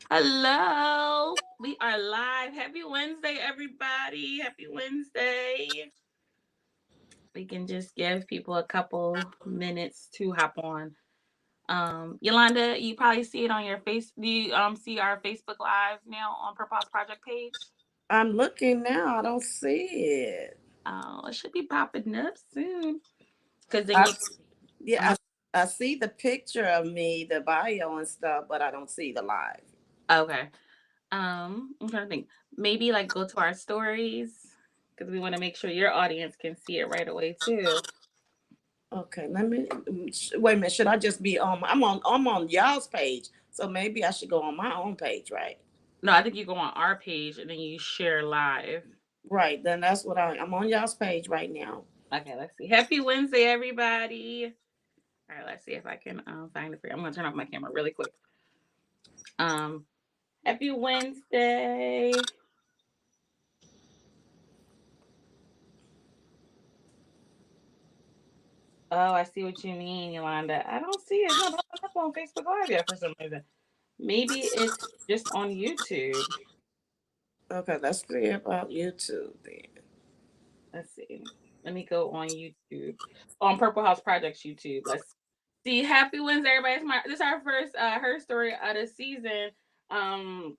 Hello. We are live. Happy Wednesday, everybody. Happy Wednesday. We can just give people a couple minutes to hop on. Yolanda, you probably see it on your face. Do you see our Facebook Live now on Purpose Project page? I'm looking now. I don't see it. Oh, it should be popping up soon. Cause then I you yeah, uh I see the picture of me, the bio and stuff, but I don't see the live. okay. I'm trying to think. Maybe like go to our stories because we want to make sure your audience can see it right away too. Okay, let me wait a minute. Should I just be on? I'm on y'all's page, so maybe I should go on my own page, right? No, I think you go on our page and then you share live. Right. Then that's what I'm on y'all's page right now. Okay, let's see. Happy Wednesday, everybody. All right, let's see if I can find it for you. I'm gonna turn off my camera really quick. Um, Happy Wednesday. Oh, I see what you mean, Yolanda. I don't see it. It's not popping up on Facebook Live yet for some reason. Maybe it's just on YouTube. Okay, let's see about YouTube then. Let's see. Let me go on YouTube. On Purple House Projects YouTube. Let's see. Happy Wednesday, everybody. This is our first her story of the season. Um,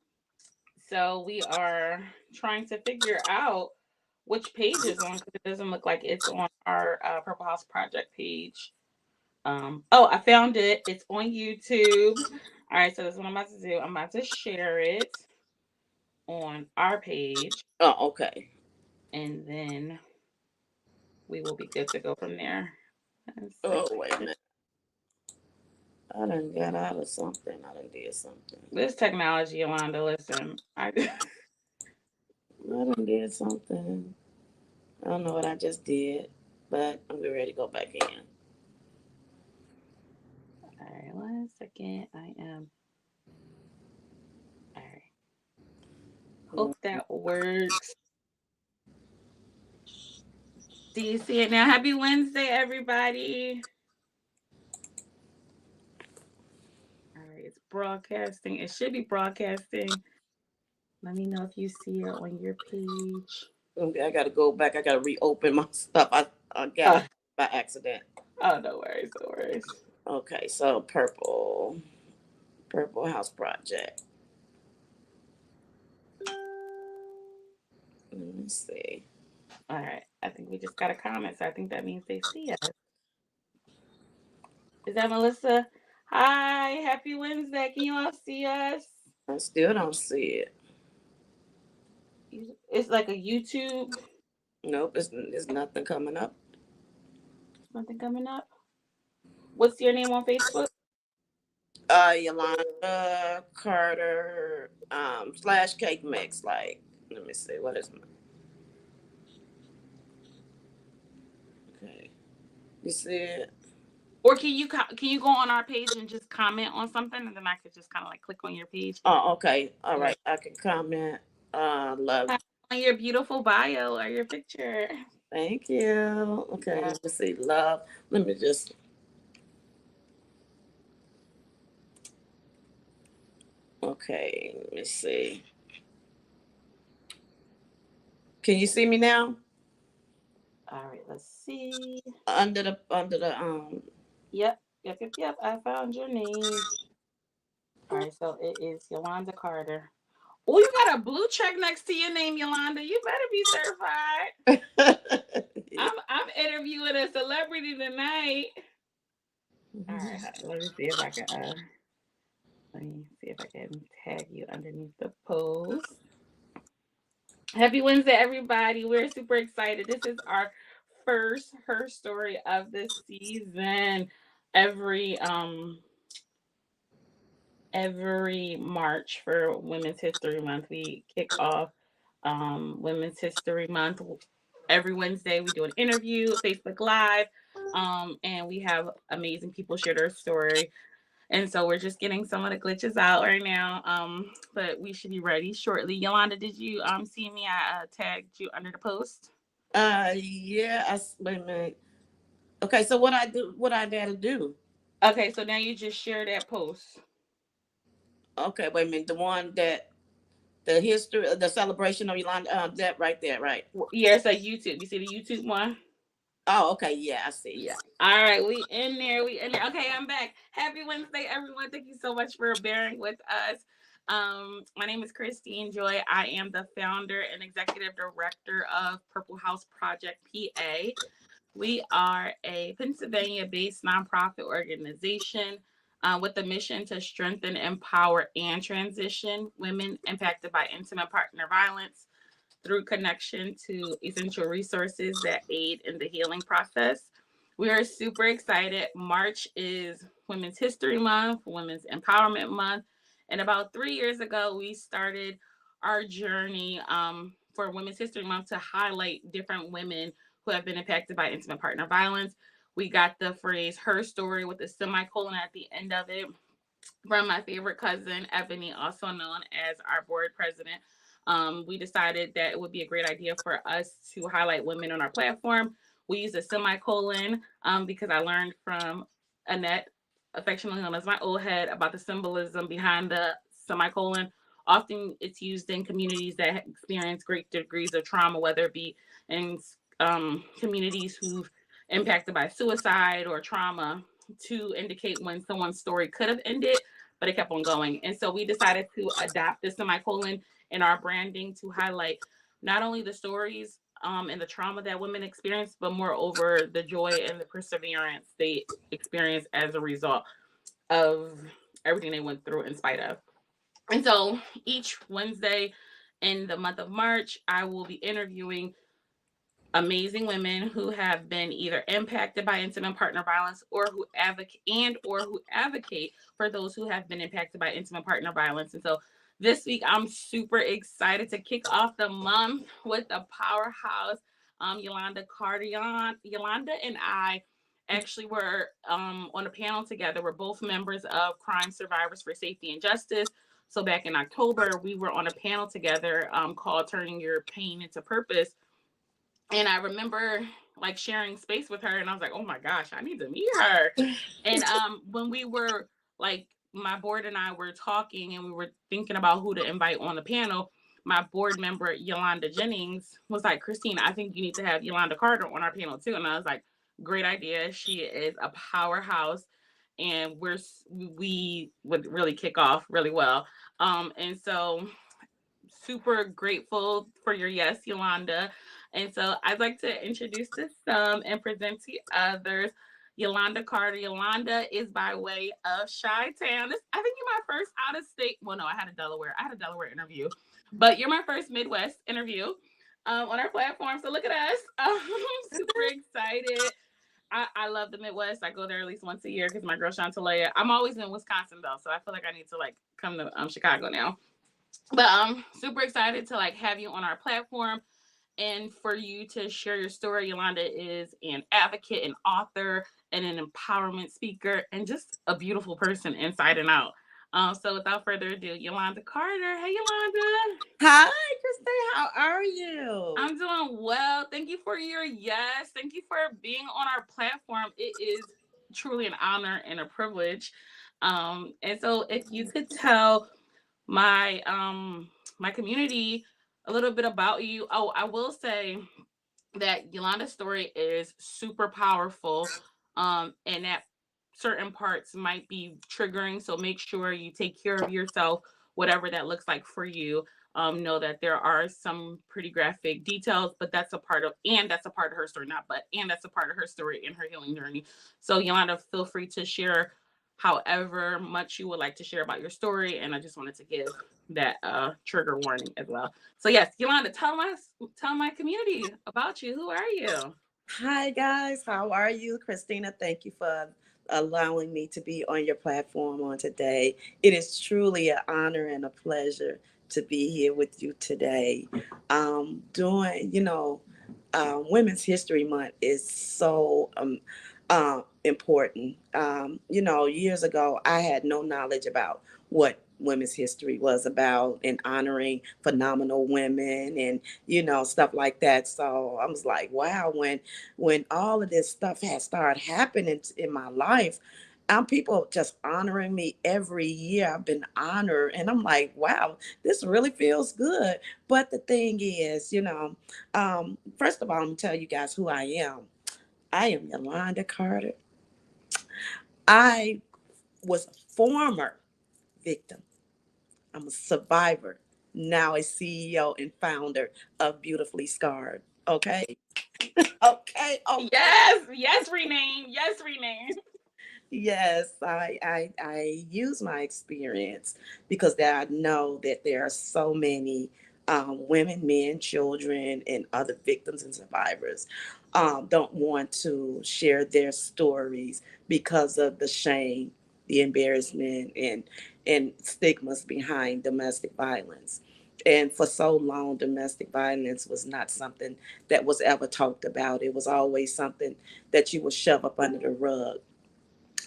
so we are trying to figure out which page is on because it doesn't look like it's on our Purple House Project page. Oh, I found it. It's on YouTube. All right, so that's what I'm about to do. I'm about to share it on our page, Oh, okay. and then we will be good to go from there. 1 second. Oh, wait a minute. I done got out of something. I done did something. This technology, Yolanda, listen. I done did something. I don't know what I just did, but I'm getting ready to go back in. All right, 1 second. I am. All right. Mm. Hope that works. Do you see it now? Happy Wednesday, everybody. All right, it's broadcasting. It should be broadcasting. Let me know if you see it on your page. Okay, I gotta go back. I gotta reopen my stuff. I got Oh, it by accident. oh, no worries, no worries. Okay, so purple house project. Let me see. All right, I think we just got a comment, so I think that means they see us. Is that Melissa? Hi, happy Wednesday. Can you all see us? I still don't see it. It's like a YouTube. Nope, there's nothing coming up. Nothing coming up. What's your name on Facebook? Yolanda Carter slash cake mix. Like, let me see. What is my okay? You see it? Or can you go on our page and just comment on something, and then I could just kind of like click on your page. Oh, okay. All Or right. I can comment. Love. on your beautiful bio or your picture. Thank you. Okay, Yeah. let me see. Love. Let me just. Okay, let me see. Can you see me now? All right. Let's see. Under the. Yep. Yep. Yep. Yep. I found your name. All right. So it is Yolanda Carter. Oh, you got a blue check next to your name, Yolanda. You better be certified. I'm interviewing a celebrity tonight. All right. Let me see if I can. Let me see if I can tag you underneath the post. Happy Wednesday, everybody. We're super excited. This is our first Her Story of the season. Every um every March for Women's History Month, we kick off Women's History Month. Every Wednesday we do an interview, Facebook Live, and we have amazing people share their story. And so we're just getting some of the glitches out right now. But we should be ready shortly. Yolanda, did you see me? I tagged you under the post. yeah. Wait a minute. Okay, so what I gotta do? Okay, so now you just share that post. Okay, wait a minute. The one that the history, the celebration of Yolanda, that right there, right? Yeah, it's a YouTube. You see the YouTube one? Oh, okay, yeah, I see. Yeah. All right, we in there. We in there. Okay, I'm back. Happy Wednesday, everyone. Thank you so much for bearing with us. My name is Christine Joy. I am the founder and executive director of Purple House Project PA. We are a Pennsylvania based nonprofit organization with the mission to strengthen, empower, and transition women impacted by intimate partner violence through connection to essential resources that aid in the healing process. We are super excited. March is Women's History Month, Women's Empowerment Month. And about 3 years ago, we started our journey for Women's History Month to highlight different women who have been impacted by intimate partner violence. We got the phrase Herstory with a semicolon at the end of it from my favorite cousin, Ebony, also known as our board president. We decided that it would be a great idea for us to highlight women on our platform. We use a semicolon because I learned from Annette, affectionately known as my old head, about the symbolism behind the semicolon. Often it's used in communities that experience great degrees of trauma, whether it be in communities who've impacted by suicide or trauma, to indicate when someone's story could have ended, but it kept on going. And so we decided to adopt the semicolon in our branding to highlight not only the stories and the trauma that women experience, but moreover, the joy and the perseverance they experience as a result of everything they went through in spite of. And so each Wednesday in the month of March, I will be interviewing amazing women who have been either impacted by intimate partner violence or who advocate for those who have been impacted by intimate partner violence. And so this week I'm super excited to kick off the month with a powerhouse, Yolanda Carter. Yolanda and I actually were on a panel together. We're both members of Crime Survivors for Safety and Justice. So back in October, we were on a panel together called Turning Your Pain into Purpose, and I remember like sharing space with her, and I was like, oh my gosh, I need to meet her. And when we were like, my board and I were talking and we were thinking about who to invite on the panel, my board member Yolanda Jennings was like, Christine, I think you need to have Yolanda Carter on our panel too. And I was like, great idea. She is a powerhouse, and we would really kick off really well. And so super grateful for your yes, Yolanda. And so I'd like to introduce to some and present to others Yolanda Carter. Yolanda is by way of Chi-Town. I think you're my first out of state. Well, no, I had a Delaware interview, but you're my first Midwest interview on our platform. So look at us. Super excited. I love the Midwest. I go there at least once a year because my girl Chantalea. I'm always in Wisconsin though, so I feel like I need to like come to Chicago now. But I'm super excited to like have you on our platform and for you to share your story. Yolanda is an advocate, an author, and an empowerment speaker, and just a beautiful person inside and out. So without further ado, Yolanda Carter. Hey, Yolanda. Hi, Christine. How are you? I'm doing well. Thank you for your yes. Thank you for being on our platform. It is truly an honor and a privilege. And so if you could tell my community a little bit about you. Oh, I will say that Yolanda's story is super powerful, and that certain parts might be triggering. So make sure you take care of yourself, whatever that looks like for you. Know that there are some pretty graphic details, but that's a part of her story, not but, and that's a part of her story in her healing journey. So Yolanda, feel free to share however much you would like to share about your story. And I just wanted to give that trigger warning as well. So yes, Yolanda, tell my community about you. Who are you? Hi, guys. How are you? Christina, thank you for allowing me to be on your platform on today. It is truly an honor and a pleasure to be here with you today. Doing, Women's History Month is so important. Years ago, I had no knowledge about what women's history was about and honoring phenomenal women and stuff like that. So I was like, wow, when all of this stuff had started happening in my life, People just honoring me every year. I've been honored, and I'm like, wow, this really feels good. But the thing is, first of all, I'm gonna tell you guys who I am. I am Yolanda Carter. I was a former victim. I'm a survivor, now a CEO and founder of Beautifully Scarred. Okay. Okay. Okay. Yes, yes, rename. Yes, rename. Yes, I use my experience because I know that there are so many women, men, children, and other victims and survivors don't want to share their stories because of the shame, the embarrassment, and stigmas behind domestic violence. And for so long, domestic violence was not something that was ever talked about. It was always something that you would shove up under the rug.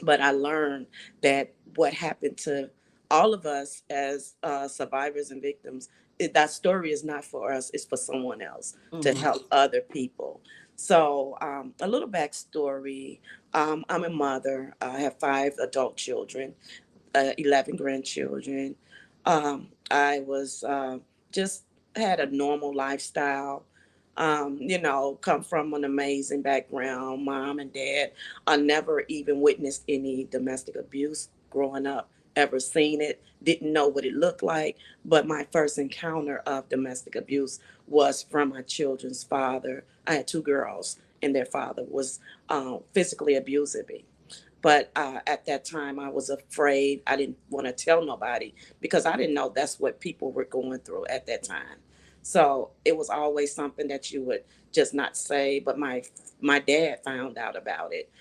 But I learned that what happened to all of us as survivors and victims, that story is not for us, it's for someone else to Mhm. help other people. So, a little backstory. I'm a mother. I have 5 adult children, 11 grandchildren. I was just had a normal lifestyle. Come from an amazing background. Mom and dad. I never even witnessed any domestic abuse growing up. Ever seen it? Didn't know what it looked like. But my first encounter of domestic abuse was from my children's father. I had 2 girls, and their father was physically abusing me. But at that time, I was afraid. I didn't want to tell nobody because I didn't know that's what people were going through at that time. So it was always something that you would just not say. But my dad found out about it,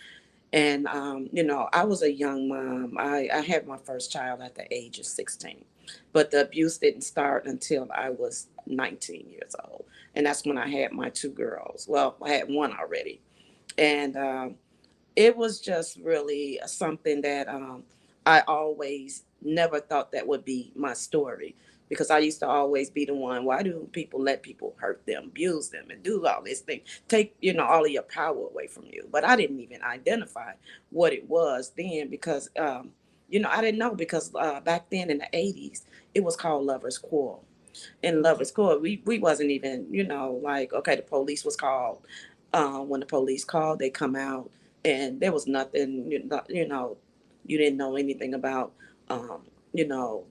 and I was a young mom. I had my first child at the age of 16, but the abuse didn't start until I was 19 years old, and that's when I had my 2 girls. Well, I had one already, and it was just really something that I always never thought that would be my story because I used to always be the one. Why do people let people hurt them, abuse them, and do all this thing? Take all of your power away from you. But I didn't even identify what it was then because I didn't know because back then in the '80s it was called lovers quarrel. In lovers court we wasn't even like, okay, the police was called. When the police called, they come out, and there was nothing. You didn't know anything about um, you know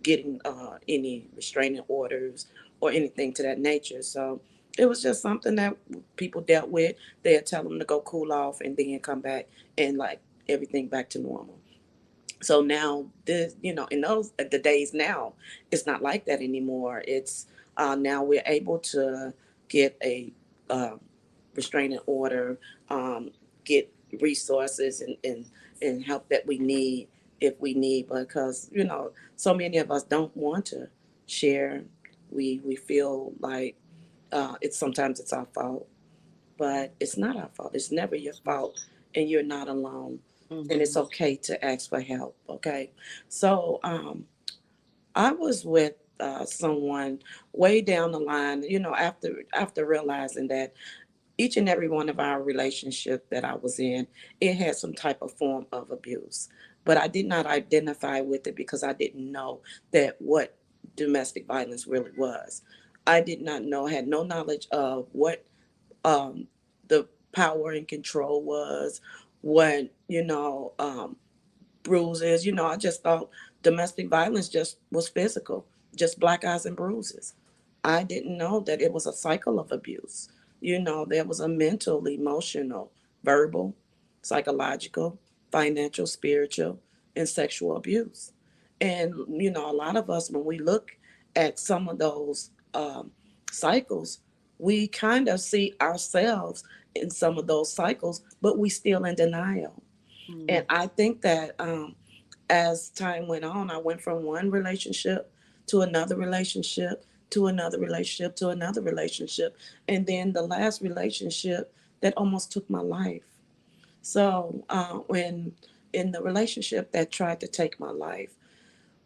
getting any restraining orders or anything to that nature. So it was just something that people dealt with. They'd tell them to go cool off and then come back, and like everything back to normal. So now this, in those the days now, it's not like that anymore. It's now we're able to get a uh, restraining order, get resources and help that we need if we need, because so many of us don't want to share. We feel like it's sometimes it's our fault, but it's not our fault. It's never your fault, and you're not alone. And it's Mhm. okay to ask for help. Okay, so I was with someone way down the line. After realizing that each and every one of our relationship that I was in, it had some type of form of abuse, but I did not identify with it because I didn't know that what domestic violence really was. I did not know, had no knowledge of what um, the power and control was, what bruises. I just thought domestic violence just was physical, just black eyes and bruises. I didn't know that it was a cycle of abuse. There was a mental, emotional, verbal, psychological, financial, spiritual, and sexual abuse. And, a lot of us, when we look at some of those cycles, we kind of see ourselves in some of those cycles, but we still in denial. And Mhm. I think that as time went on, I went from one relationship to another relationship to another relationship to another relationship. And then the last relationship that almost took my life. So when in the relationship that tried to take my life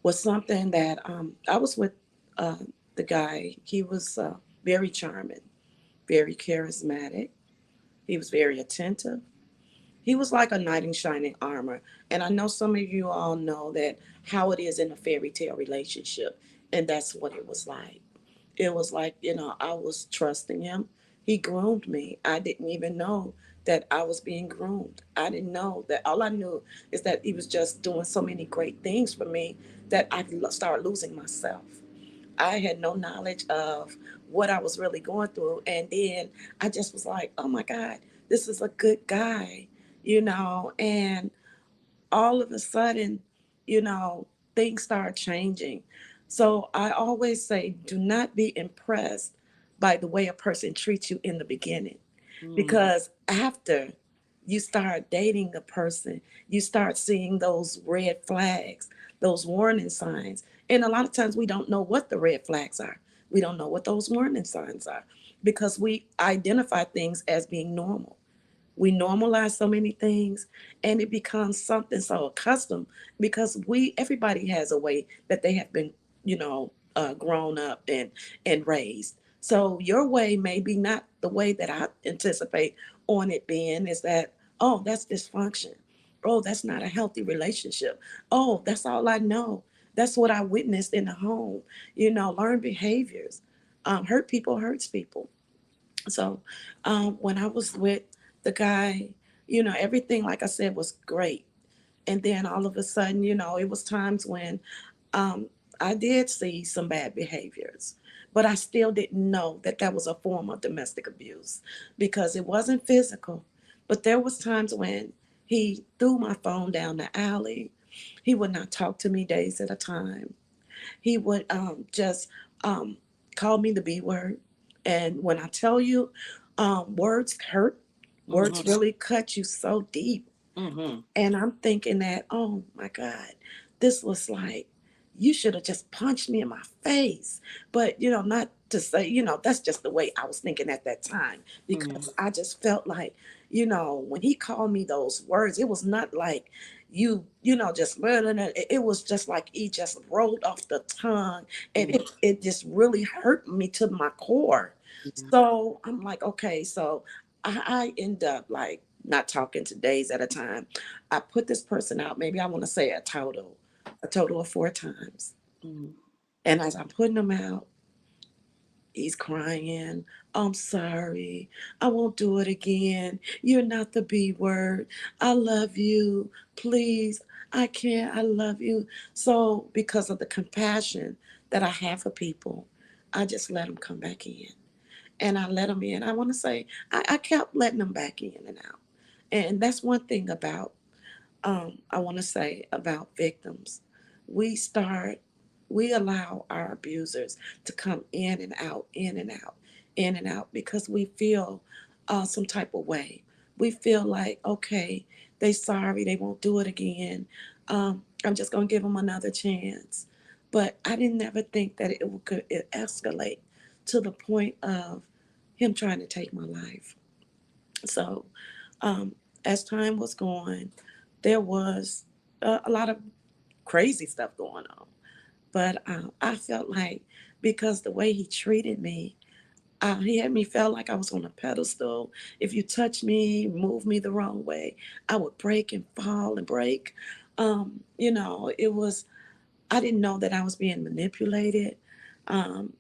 was something that I was with uh, the guy. He was very charming, very charismatic. He was very attentive. He was like a knight in shining armor. And I know some of you all know that how it is in a fairy tale relationship. And that's what it was like. It was like, I was trusting him. He groomed me. I didn't even know that I was being groomed. I didn't know that. All I knew is that he was just doing so many great things for me that I started losing myself. I had no knowledge of what I was really going through. And then I just was like, oh my God, this is a good guy, and all of a sudden, you know, things start changing. So I always say, do not be impressed by the way a person treats you in the beginning, Mm. because after you start dating a person, you start seeing those red flags, those warning signs. And a lot of times we don't know what the red flags are. We don't know what those warning signs are because we identify things as being normal. We normalize so many things and it becomes something so accustomed because everybody has a way that they have been, grown up and raised. So your way may be not the way that I anticipate on it being. Is that, oh, that's dysfunction. Oh, that's not a healthy relationship. Oh, that's all I know. That's what I witnessed in the home. Learned behaviors. Hurt people hurts people. So when I was with the guy, everything, like I said, was great. And then all of a sudden, it was times when um, I did see some bad behaviors, but I still didn't know that that was a form of domestic abuse because it wasn't physical. But there was times when he threw my phone down the alley. He would not talk to me days at a time. He would just um, call me the B word. And when I tell you, words hurt, words Mm-hmm. really cut you so deep. Mm-hmm. And I'm thinking that, oh my God, this was like, you should have just punched me in my face. But, not to say, that's just the way I was thinking at that time Yeah. because I just felt like, when he called me those words, it was not like just learning it. It was just like he just rolled off the tongue and Mm. it just really hurt me to my core. Yeah. So I'm like, okay, so I end up like not talking to days at a time. I put this person out, maybe I want to say a total of 4 times. Mm. And as I'm putting them out, he's crying. I'm sorry. I won't do it again. You're not the B word. I love you. Please. I can't. I love you. So, because of the compassion that I have for people, I just let them come back in. And I let them in. I want to say, I kept letting them back in and out. And that's one thing about I want to say about victims. We start, we allow our abusers to come in and out, in and out, in and out because we feel some type of way. We feel like, okay, they sorry, they won't do it again. I'm just gonna give them another chance. But I didn't ever think that it escalate to the point of him trying to take my life. So um, as time was going, there was a lot of crazy stuff going on. But I felt like because the way he treated me, he had me felt like I was on a pedestal. If you touch me, move me the wrong way, I would break and fall and break. It was, I didn't know that I was being manipulated. Um,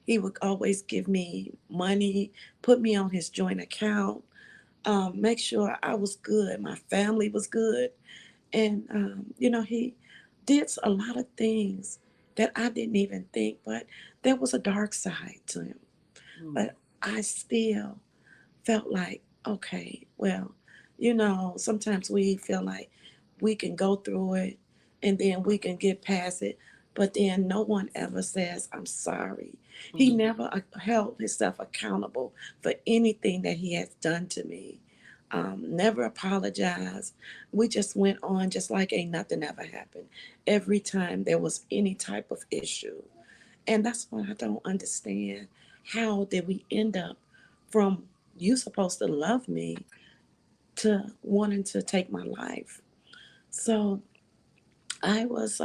he would always give me money, put me on his joint account, make sure I was good, my family was good. And, he did a lot of things that I didn't even think, but there was a dark side to him. Mm. But I still felt like, okay, well, sometimes we feel like we can go through it and then we can get past it, but then no one ever says, I'm sorry. He Mm. never held himself accountable for anything that he has done to me. Never apologized. We just went on just like ain't nothing ever happened. Every time there was any type of issue. And that's what I don't understand. How did we end up from you supposed to love me to wanting to take my life? So I was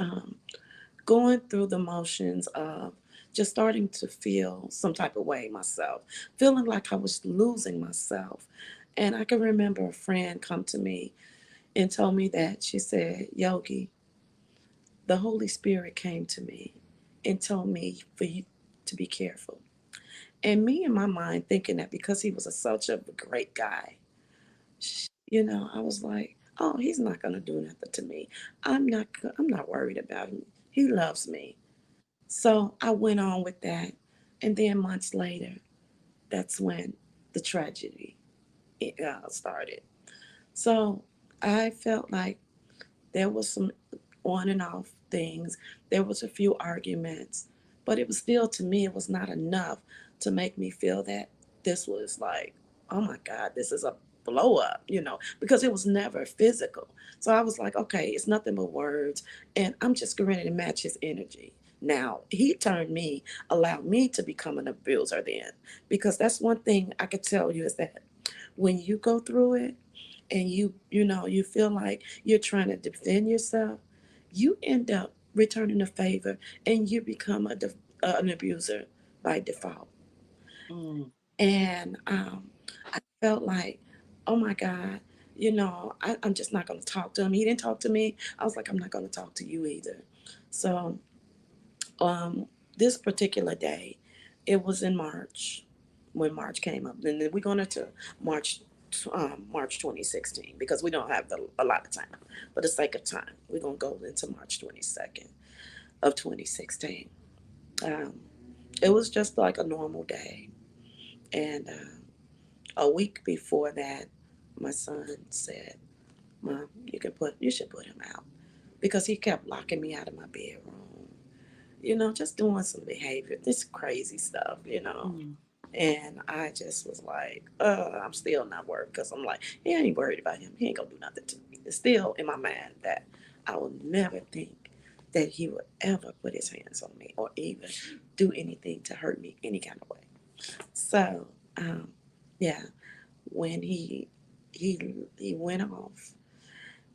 going through the motions of just starting to feel some type of way myself, feeling like I was losing myself. And I can remember a friend come to me and told me that she said, Yogi, the Holy Spirit came to me and told me for you to be careful. And me in my mind thinking that because he was such a great guy, I was like, oh, he's not gonna do nothing to me. I'm not worried about him. He loves me. So I went on with that, and then months later, that's when the tragedy started. So I felt like there was some on and off things. There was a few arguments, but it was still, to me, it was not enough to make me feel that this was like, oh my God, this is a blow up, because it was never physical. So I was like, okay, it's nothing but words, and I'm just going to match his energy. Now he turned me, allowed me to become an abuser then, because that's one thing I could tell you is that when you go through it, and you feel like you're trying to defend yourself, you end up returning a favor and you become an abuser by default. Mm. And I felt like, oh my God, I'm just not going to talk to him. He didn't talk to me. I was like, I'm not going to talk to you either. So um, this particular day, it was in March when March came up. And then we're going into March, March 2016 because we don't have a lot of time. For the sake of time, we're going to go into March 22nd of 2016. Um, it was just like a normal day. And a week before that, my son said, Mom, you should put him out because he kept locking me out of my bedroom, just doing some behavior, this crazy stuff. Mm. And I just was like, I'm still not worried because I'm like, he ain't worried about him. He ain't gonna do nothing to me. It's still in my mind that I will never think that he would ever put his hands on me or even do anything to hurt me any kind of way. So, yeah, when he went off,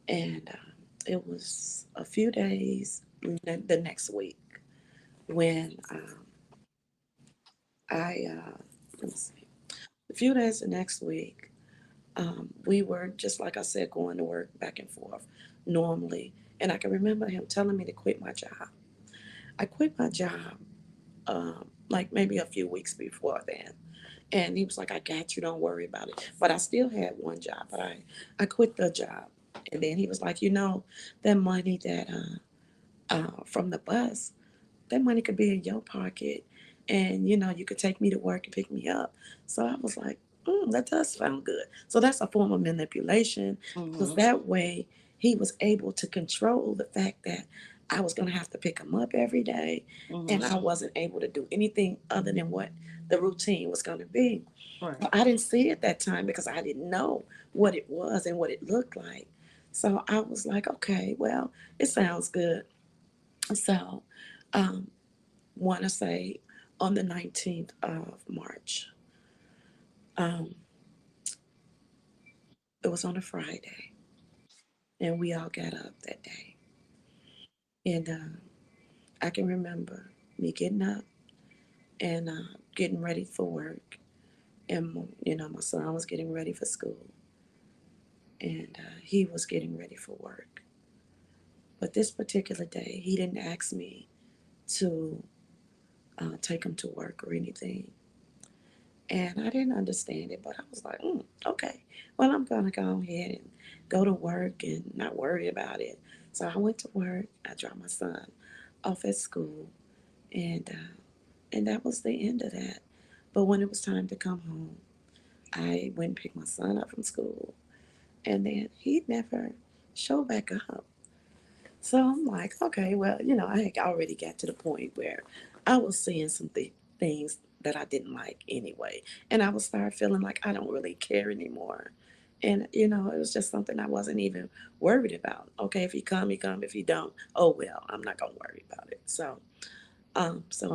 and it was a few days the next week when I let me see, a few days the next week, we were just like I said, going to work back and forth normally, and I can remember him telling me to quit my job. I quit my job like maybe a few weeks before then, and he was like, "I got you, don't worry about it." But I still had one job, but I quit the job, and then he was like, that money that from the bus, that money could be in your pocket, and you could take me to work and pick me up. So I was like, that does sound good. So that's a form of manipulation, because Mm-hmm. that way he was able to control the fact that I was going to have to pick him up every day, and Mm-hmm. I wasn't able to do anything other than what the routine was going to be. Right. But I didn't see it that time because I didn't know what it was and what it looked like. So I was like, okay, well, it sounds good. So um, want to say on the 19th of March. Um, it was on a Friday, and we all got up that day. And I can remember me getting up and getting ready for work. And, my son was getting ready for school, and he was getting ready for work. But this particular day, he didn't ask me to take him to work or anything. And I didn't understand it, but I was like, okay, well, I'm going to go ahead and go to work and not worry about it. So I went to work. I dropped my son off at school, and that was the end of that. But when it was time to come home, I went and picked my son up from school, and then he never showed back up. So I'm like, okay, well, I had already got to the point where I was seeing some things that I didn't like anyway. And I would start feeling like I don't really care anymore. And, it was just something I wasn't even worried about. Okay, if he come, he come. If he don't, oh well, I'm not gonna worry about it. So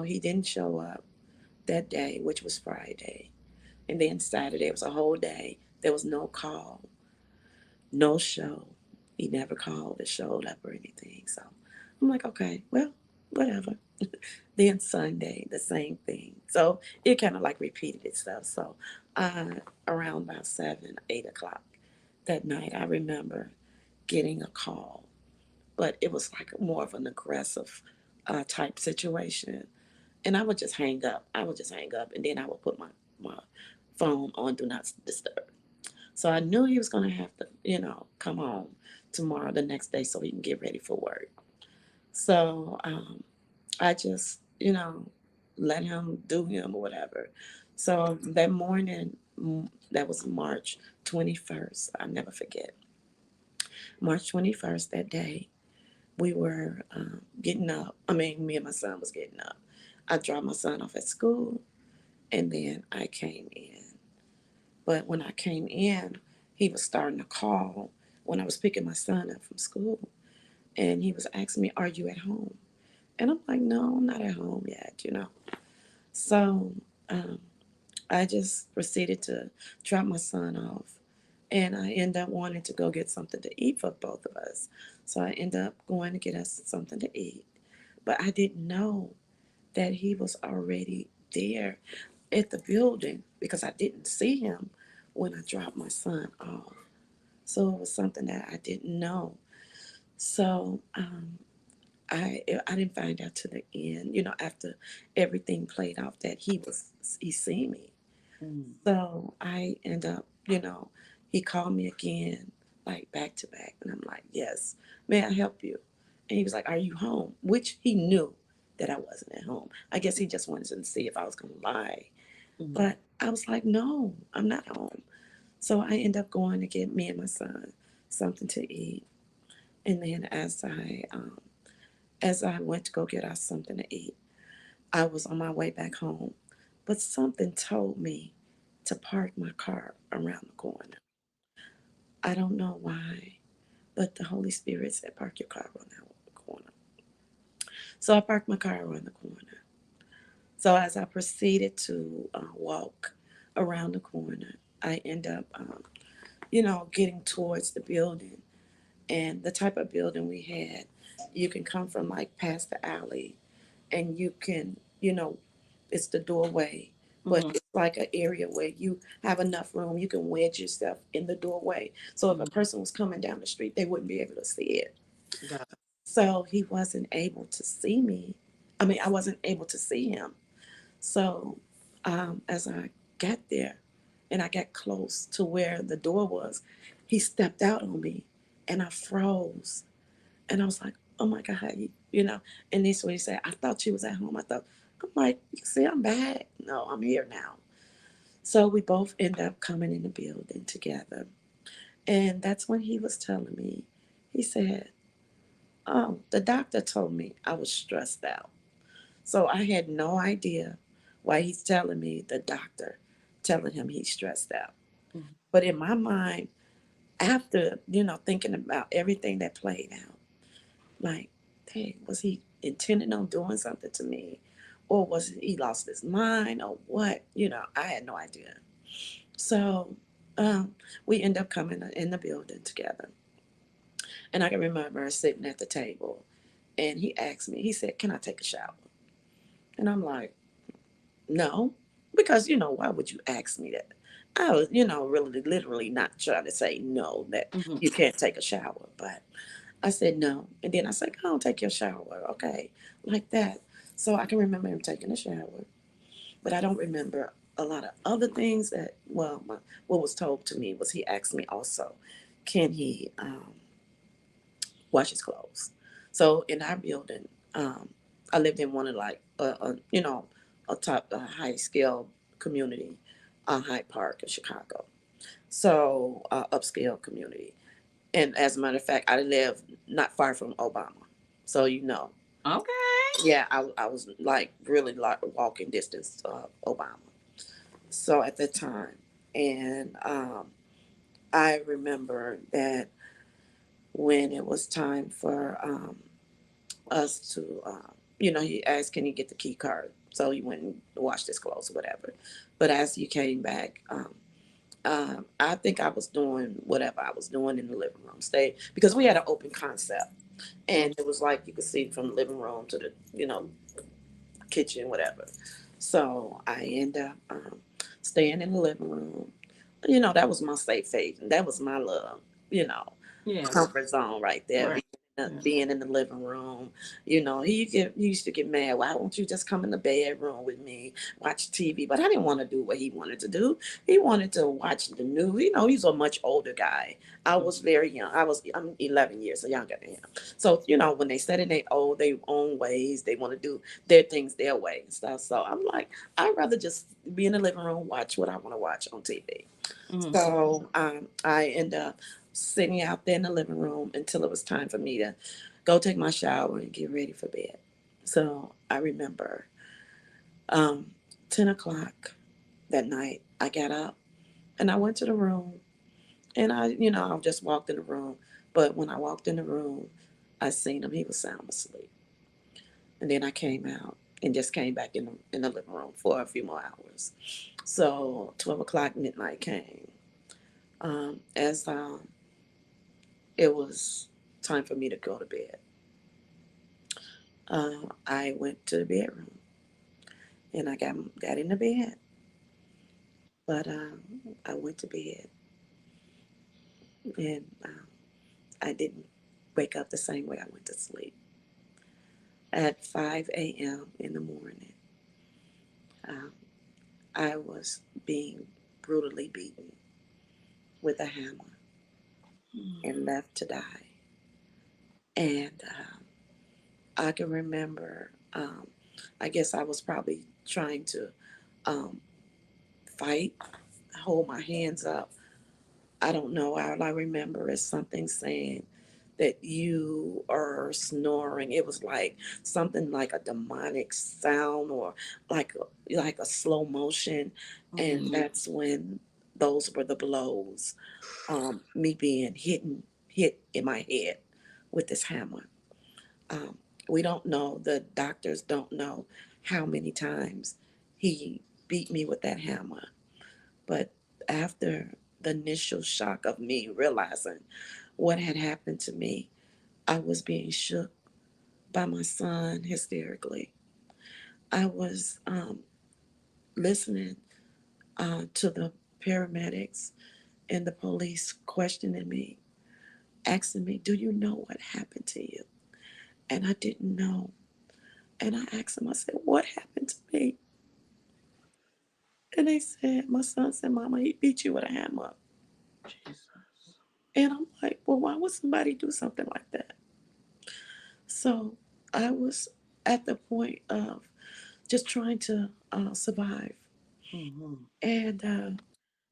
he didn't show up that day, which was Friday. And then Saturday was a whole day. There was no call, no show. He never called or showed up or anything. So I'm like, okay, well. whatever. Then Sunday, the same thing. So it kind of like repeated itself. So around about 7, 8 o'clock that night, I remember getting a call, but it was like more of an aggressive type situation. And I would just hang up. I would just hang up, and then I would put my phone on do not disturb. So I knew he was going to have to, come home tomorrow, the next day, so he can get ready for work. So I just, let him do him or whatever. So that morning, that was March 21st, I'll never forget. March 21st, that day, we were getting up. I mean, me and my son was getting up. I dropped my son off at school, and then I came in. But when I came in, he was starting to call when I was picking my son up from school. And he was asking me, "Are you at home?" And I'm like, "No, I'm not at home yet. So um, I just proceeded to drop my son off. And I ended up wanting to go get something to eat for both of us. So I ended up going to get us something to eat. But I didn't know that he was already there at the building because I didn't see him when I dropped my son off. So it was something that I didn't know. So I didn't find out to the end, after everything played out that he seen me. Mm. So I end up, he called me again, like back to back, and I'm like, "Yes, may I help you?" And he was like, "Are you home?" Which he knew that I wasn't at home. I guess he just wanted to see if I was gonna lie. Mm. But I was like, "No, I'm not home." So I end up going to get me and my son something to eat. And then as I went to go get us something to eat, I was on my way back home. But something told me to park my car around the corner. I don't know why, but the Holy Spirit said, "Park your car around the corner." So I parked my car around the corner. So as I proceeded to walk around the corner, I end up, getting towards the building. And the type of building we had, you can come from like past the alley, and you can, it's the doorway, but Mm. it's like an area where you have enough room. You can wedge yourself in the doorway. So if a Mm. person was coming down the street, they wouldn't be able to see it. God. So he wasn't able to see me. I mean, I wasn't able to see him. So as I got there and I got close to where the door was, he stepped out on me, and I froze. And I was like, "Oh my God," And this way he said, "I thought you was at home." I'm like, "You see, I'm back. No, I'm here now." So we both end up coming in the building together. And that's when he was telling me, he said, "Oh, the doctor told me I was stressed out." So I had no idea why he's telling me the doctor telling him he's stressed out. Mm. But in my mind, after, thinking about everything that played out, like, hey, was he intending on doing something to me? Or was he lost his mind or what? I had no idea. So we end up coming in the building together. And I can remember sitting at the table, and he asked me, he said, "Can I take a shower?" And I'm like, "No," because, why would you ask me that? I was, really literally not trying to say no, that Mm. you can't take a shower. But I said no. And then I said, "Go on, take your shower." Okay. Like that. So I can remember him taking a shower. But I don't remember a lot of other things what was told to me was he asked me also, can he wash his clothes? So in our building, I lived in one of like, a top, high scale community, Hyde Park in Chicago. So upscale community. And as a matter of fact, I live not far from Obama. So, Okay. yeah, I was like really like walking distance of Obama. So at the time, and I remember that when it was time for us to, he asked, "Can you get the key card?" So he went and washed his clothes or whatever. But as he came back, I think I was doing whatever I was doing in the living room, stay because we had an open concept. and it was like you could see from the living room to the kitchen, whatever. So I end up staying in the living room. That was my safe haven. That was my love. You know, Yeah. comfort zone right there. Right. Yeah. Being in the living room, he used to get mad. Why won't you just come in the bedroom with me, watch TV? But I didn't want to do what he wanted to do. He wanted to watch the news. He's a much older guy. I was very young. I'm 11 years younger than him. So when they said in their own ways, they want to do their things their way and stuff. So I'm like, I'd rather just be in the living room, watch what I want to watch on TV. Mm-hmm. So I end up sitting out there in the living room until it was time for me to go take my shower and get ready for bed. So I remember um, 10 o'clock that night, I got up and I went to the room and I just walked in the room. But when I walked in the room, I seen him. He was sound asleep. And then I came out and just came back in the living room for a few more hours. So 12 o'clock midnight came. As it was time for me to go to bed, I went to the bedroom and I got in the bed, but I went to bed and I didn't wake up the same way I went to sleep. At 5 a.m. in the morning, um, I was being brutally beaten with a hammer and left to die. And I can remember, I guess I was probably trying to um, fight, hold my hands up. I don't know. All I remember is something saying that you are snoring. It was like something like a demonic sound or like a slow motion, and Mm-hmm. that's when those were the blows. Me being hit in my head with this hammer. Um, we don't know. The doctors don't know how many times he beat me with that hammer. But after the initial shock of me realizing what had happened to me, I was being shook by my son hysterically. I was listening to the paramedics and the police questioning me, asking me, "Do you know what happened to you?" And I didn't know. And I asked them, I said, "What happened to me?" And they said, my son said, "Mama, he beat you with a hammer." Jesus. And I'm like, well, why would somebody do something like that? So I was at the point of just trying to survive. Mm-hmm. And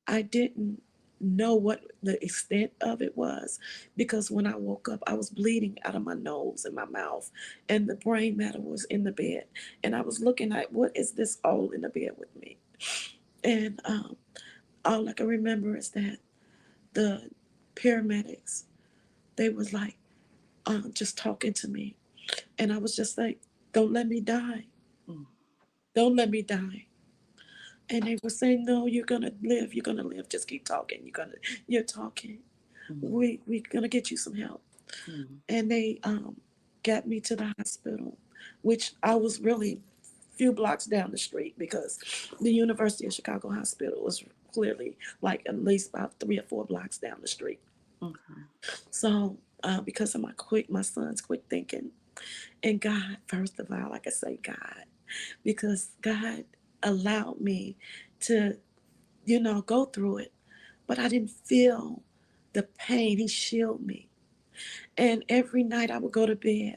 I didn't know what the extent of it was because when I woke up, I was bleeding out of my nose and my mouth, and the brain matter was in the bed. And I was looking at what is this all in the bed with me? And all I can remember is that the paramedics, they was like just talking to me. And I was just like, don't let me die. Mm-hmm. Don't let me die. And they were saying, no, you're gonna live. You're gonna live. Just keep talking. You're talking. We're gonna get you some help. Mm-hmm. And they got me to the hospital, which I was really few blocks down the street because the University of Chicago Hospital was clearly like at least about 3 or 4 blocks down the street. Okay. So because of my son's quick thinking, and God, first of all, like I say, God, because God allowed me to, go through it, but I didn't feel the pain. He shielded me. And every night I would go to bed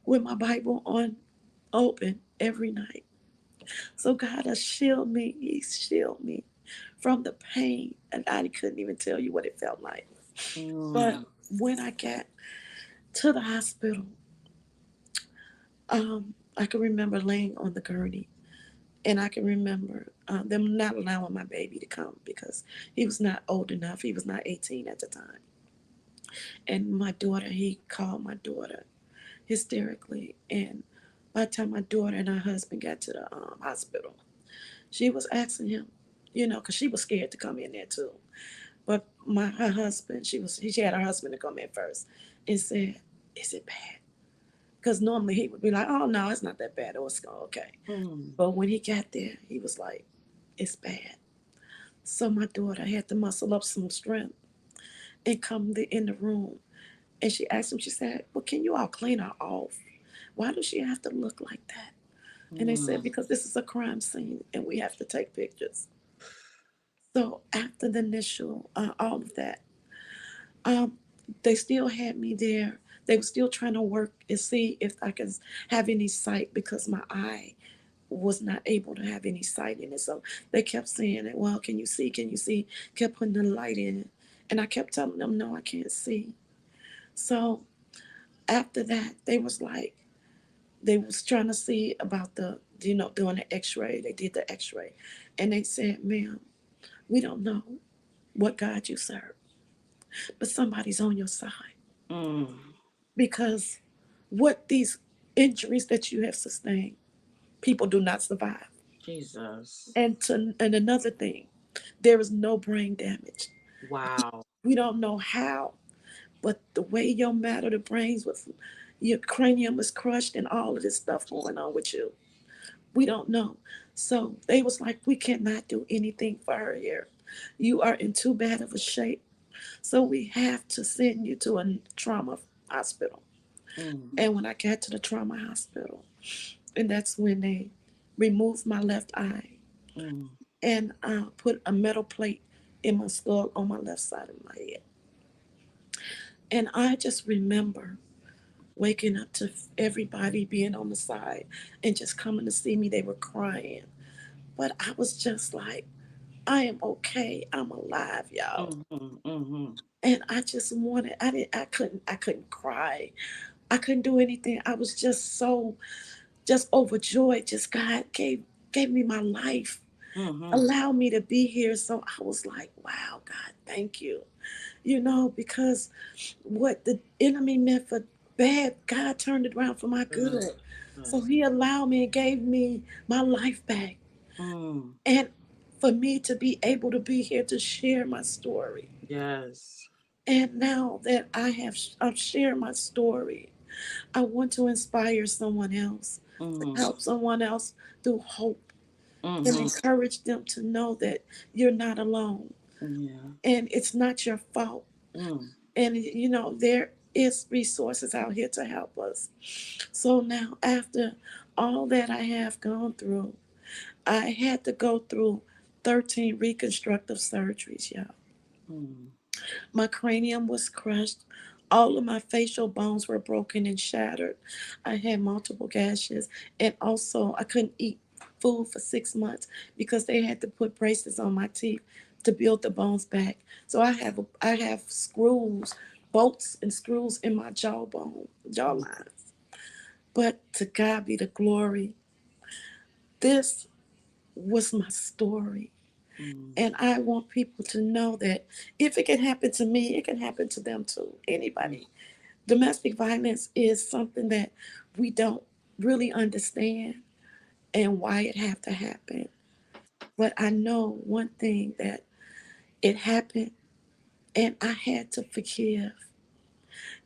with my Bible on open every night. So God has shielded me. He shielded me from the pain. And I couldn't even tell you what it felt like. But Mm-hmm. when I got to the hospital, I can remember laying on the gurney. And I can remember them not allowing my baby to come because he was not old enough. He was not 18 at the time. And my daughter, he called my daughter hysterically. And by the time my daughter and her husband got to the hospital, she was asking him, because she was scared to come in there too. But her husband, she had her husband to come in first and said, "Is it bad?" Because normally he would be like, "Oh no, it's not that bad. Oh, it's okay." Mm. But when he got there, he was like, "It's bad." So my daughter had to muscle up some strength and in the room. And she asked him, she said, "Well, can you all clean her off? Why does she have to look like that?" And they said, Mm. "Because this is a crime scene and we have to take pictures." So after the initial, all of that, um, they still had me there. They were still trying to work and see if I could have any sight because my eye was not able to have any sight in it. So they kept saying it, "Well, can you see? Can you see?" Kept putting the light in it. And I kept telling them, "No, I can't see." So after that, they was trying to see about doing the x-ray. They did the x-ray. And they said, "Ma'am, we don't know what God you serve, but somebody's on your side Mm. because what these injuries that you have sustained, people do not survive." Jesus. And another thing, there is no brain damage. Wow. We don't know how, but the way your matter, the brains with your cranium is crushed and all of this stuff going on with you, we don't know. So they was like, "We cannot do anything for her here. You are in too bad of a shape. So we have to send you to a trauma hospital." Mm. And when I got to the trauma hospital, and that's when they removed my left eye Mm. and put a metal plate in my skull on my left side of my head. And I just remember waking up to everybody being on the side and just coming to see me. They were crying. But I was just like, "I am okay. I'm alive, y'all." Mm-hmm. Mm-hmm. And I just wanted, I couldn't cry. I couldn't do anything. I was just so, just overjoyed. Just God gave me my life, Mm-hmm. allow me to be here. So I was like, "Wow, God, thank you." Because what the enemy meant for bad, God turned it around for my good. So Yes. he allowed me and gave me my life back. Mm. And for me to be able to be here to share my story. Yes. And now that I've shared my story, I want to inspire someone else, to Mm-hmm. help someone else through hope and Mm-hmm. encourage them to know that you're not alone Yeah. and it's not your fault. Mm. And there is resources out here to help us. So now after all that I have gone through, I had to go through 13 reconstructive surgeries, y'all. Mm. My cranium was crushed. All of my facial bones were broken and shattered. I had multiple gashes. And also, I couldn't eat food for 6 months because they had to put braces on my teeth to build the bones back. So I have screws, bolts and screws in my Mm. jawline. But to God be the glory. This was my story. Mm. And I want people to know that if it can happen to me, it can happen to them too. Mm. Anybody. Domestic violence is something that we don't really understand and why it have to happen. But I know one thing, that it happened and I had to forgive.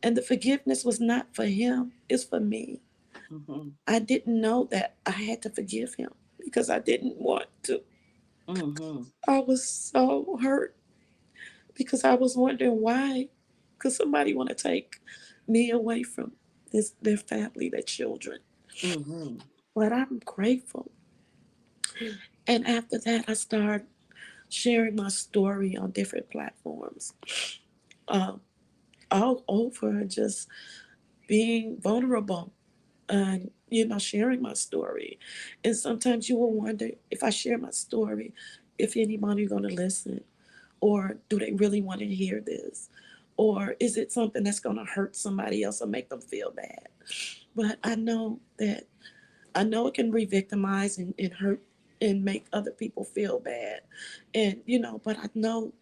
And the forgiveness was not for him, it's for me. Mm-hmm. I didn't know that I had to forgive him because I didn't want to. Mm-hmm. I was so hurt because I was wondering why could somebody want to take me away from their family, their children. Mm-hmm. But I'm grateful. And after that, I started sharing my story on different platforms, um, all over, just being vulnerable and sharing my story. And sometimes you will wonder, if I share my story, if anybody's going to listen, or do they really want to hear this, or is it something that's going to hurt somebody else or make them feel bad. But I know it can re-victimize and hurt and make other people feel bad. And but I know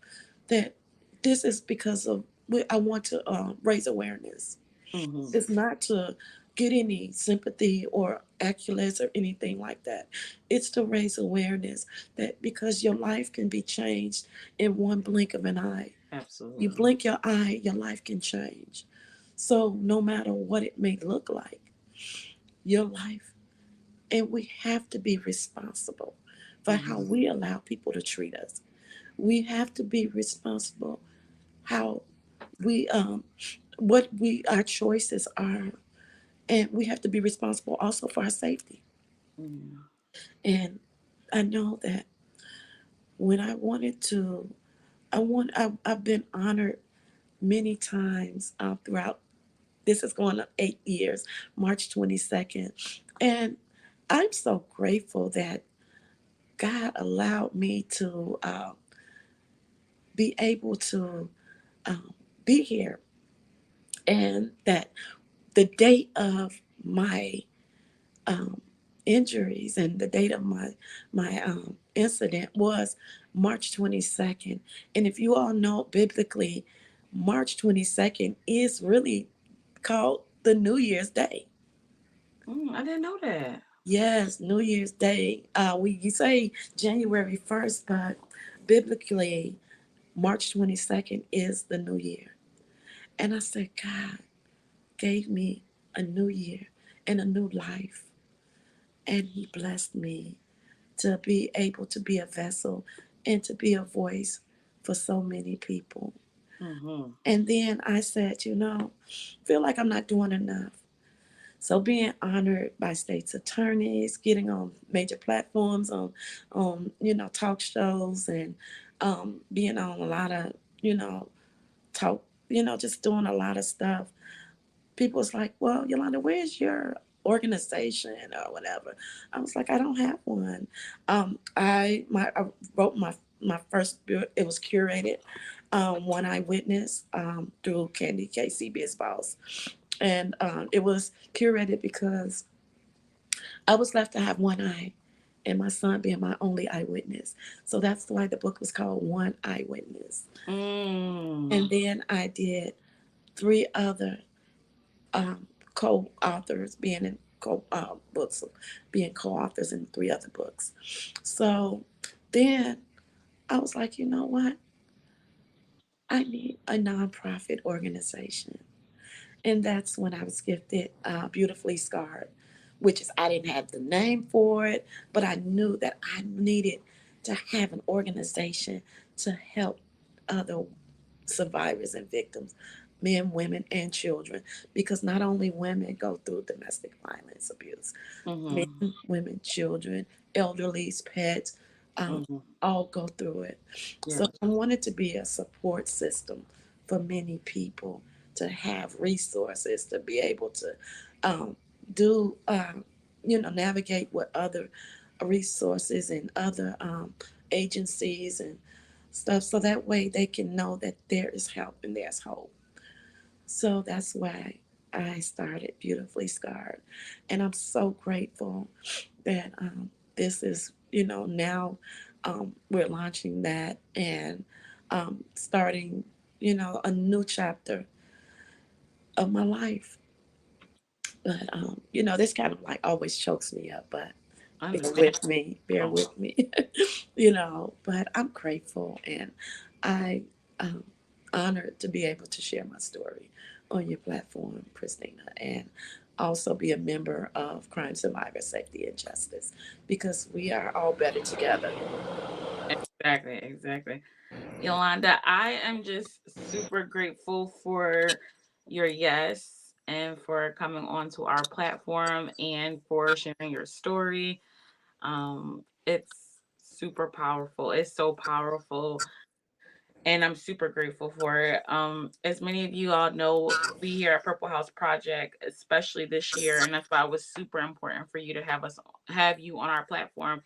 that this is because of I want to raise awareness. Mm-hmm. It's not to get any sympathy or accolades or anything like that. It's to raise awareness that because your life can be changed in one blink of an eye. You Absolutely. blink your eye, your life can change. So no matter what it may look like, your life, and we have to be responsible for how Mm-hmm. we allow people to treat us. We have to be responsible how we what we our choices are, and we have to be responsible also for our safety. Mm-hmm. And I know that when I wanted to, I've been honored many times throughout. This is going up 8 years, March 22nd, and I'm so grateful that God allowed me to be able to um, be here, and that the date of my um, injuries and the date of my incident was March 22nd. And if you all know biblically, March 22nd is really called the New Year's Day. I didn't know that. Yes, New Year's Day. We you say January 1st, but biblically, March 22nd is the New Year. And I said, God gave me a new year and a new life. And He blessed me to be able to be a vessel and to be a voice for so many people. Mm-hmm. And then I said, feel like I'm not doing enough. So being honored by state's attorneys, getting on major platforms, on talk shows, and being on a lot of talk, just doing a lot of stuff. People was like, "Well, Yolanda, where's your organization or whatever?" I was like, "I don't have one." I wrote my first book. It was curated, One Eyewitness, through Candy Casey Biz Boss, and it was curated because I was left to have one eye, and my son being my only eyewitness. So that's why the book was called One Eyewitness. Mm. And then I did three other um, co-authors, being in books, being co-authors in three other books. So then I was like, you know what? I need a nonprofit organization. And that's when I was gifted Beautifully Scarred, which is, I didn't have the name for it, but I knew that I needed to have an organization to help other survivors and victims, men, women, and children, because not only women go through domestic violence abuse, men, Mm-hmm. women, children, elderlies, pets, um, Mm-hmm. all go through it. Yeah. So I wanted to be a support system for many people, to have resources to be able to um, do, navigate with other resources and other agencies and stuff, so that way they can know that there is help and there's hope. So that's why I started Beautifully Scarred. And I'm so grateful that this is, now we're launching that and starting, a new chapter of my life. But, this kind of like always chokes me up, but bear Understand. with me, bear Oh, with me, but I'm grateful, and I um, honored to be able to share my story on your platform, Christina, and also be a member of Crime Survivor Safety and Justice, because we are all better together. exactly, exactly. Yolanda, I am just super grateful for your yes and for coming onto our platform and for sharing your story. It's super powerful. It's so powerful, and I'm super grateful for it. As many of you all know, we here at Purple House Project, especially this year, and that's why it was super important for you to have you on our platform.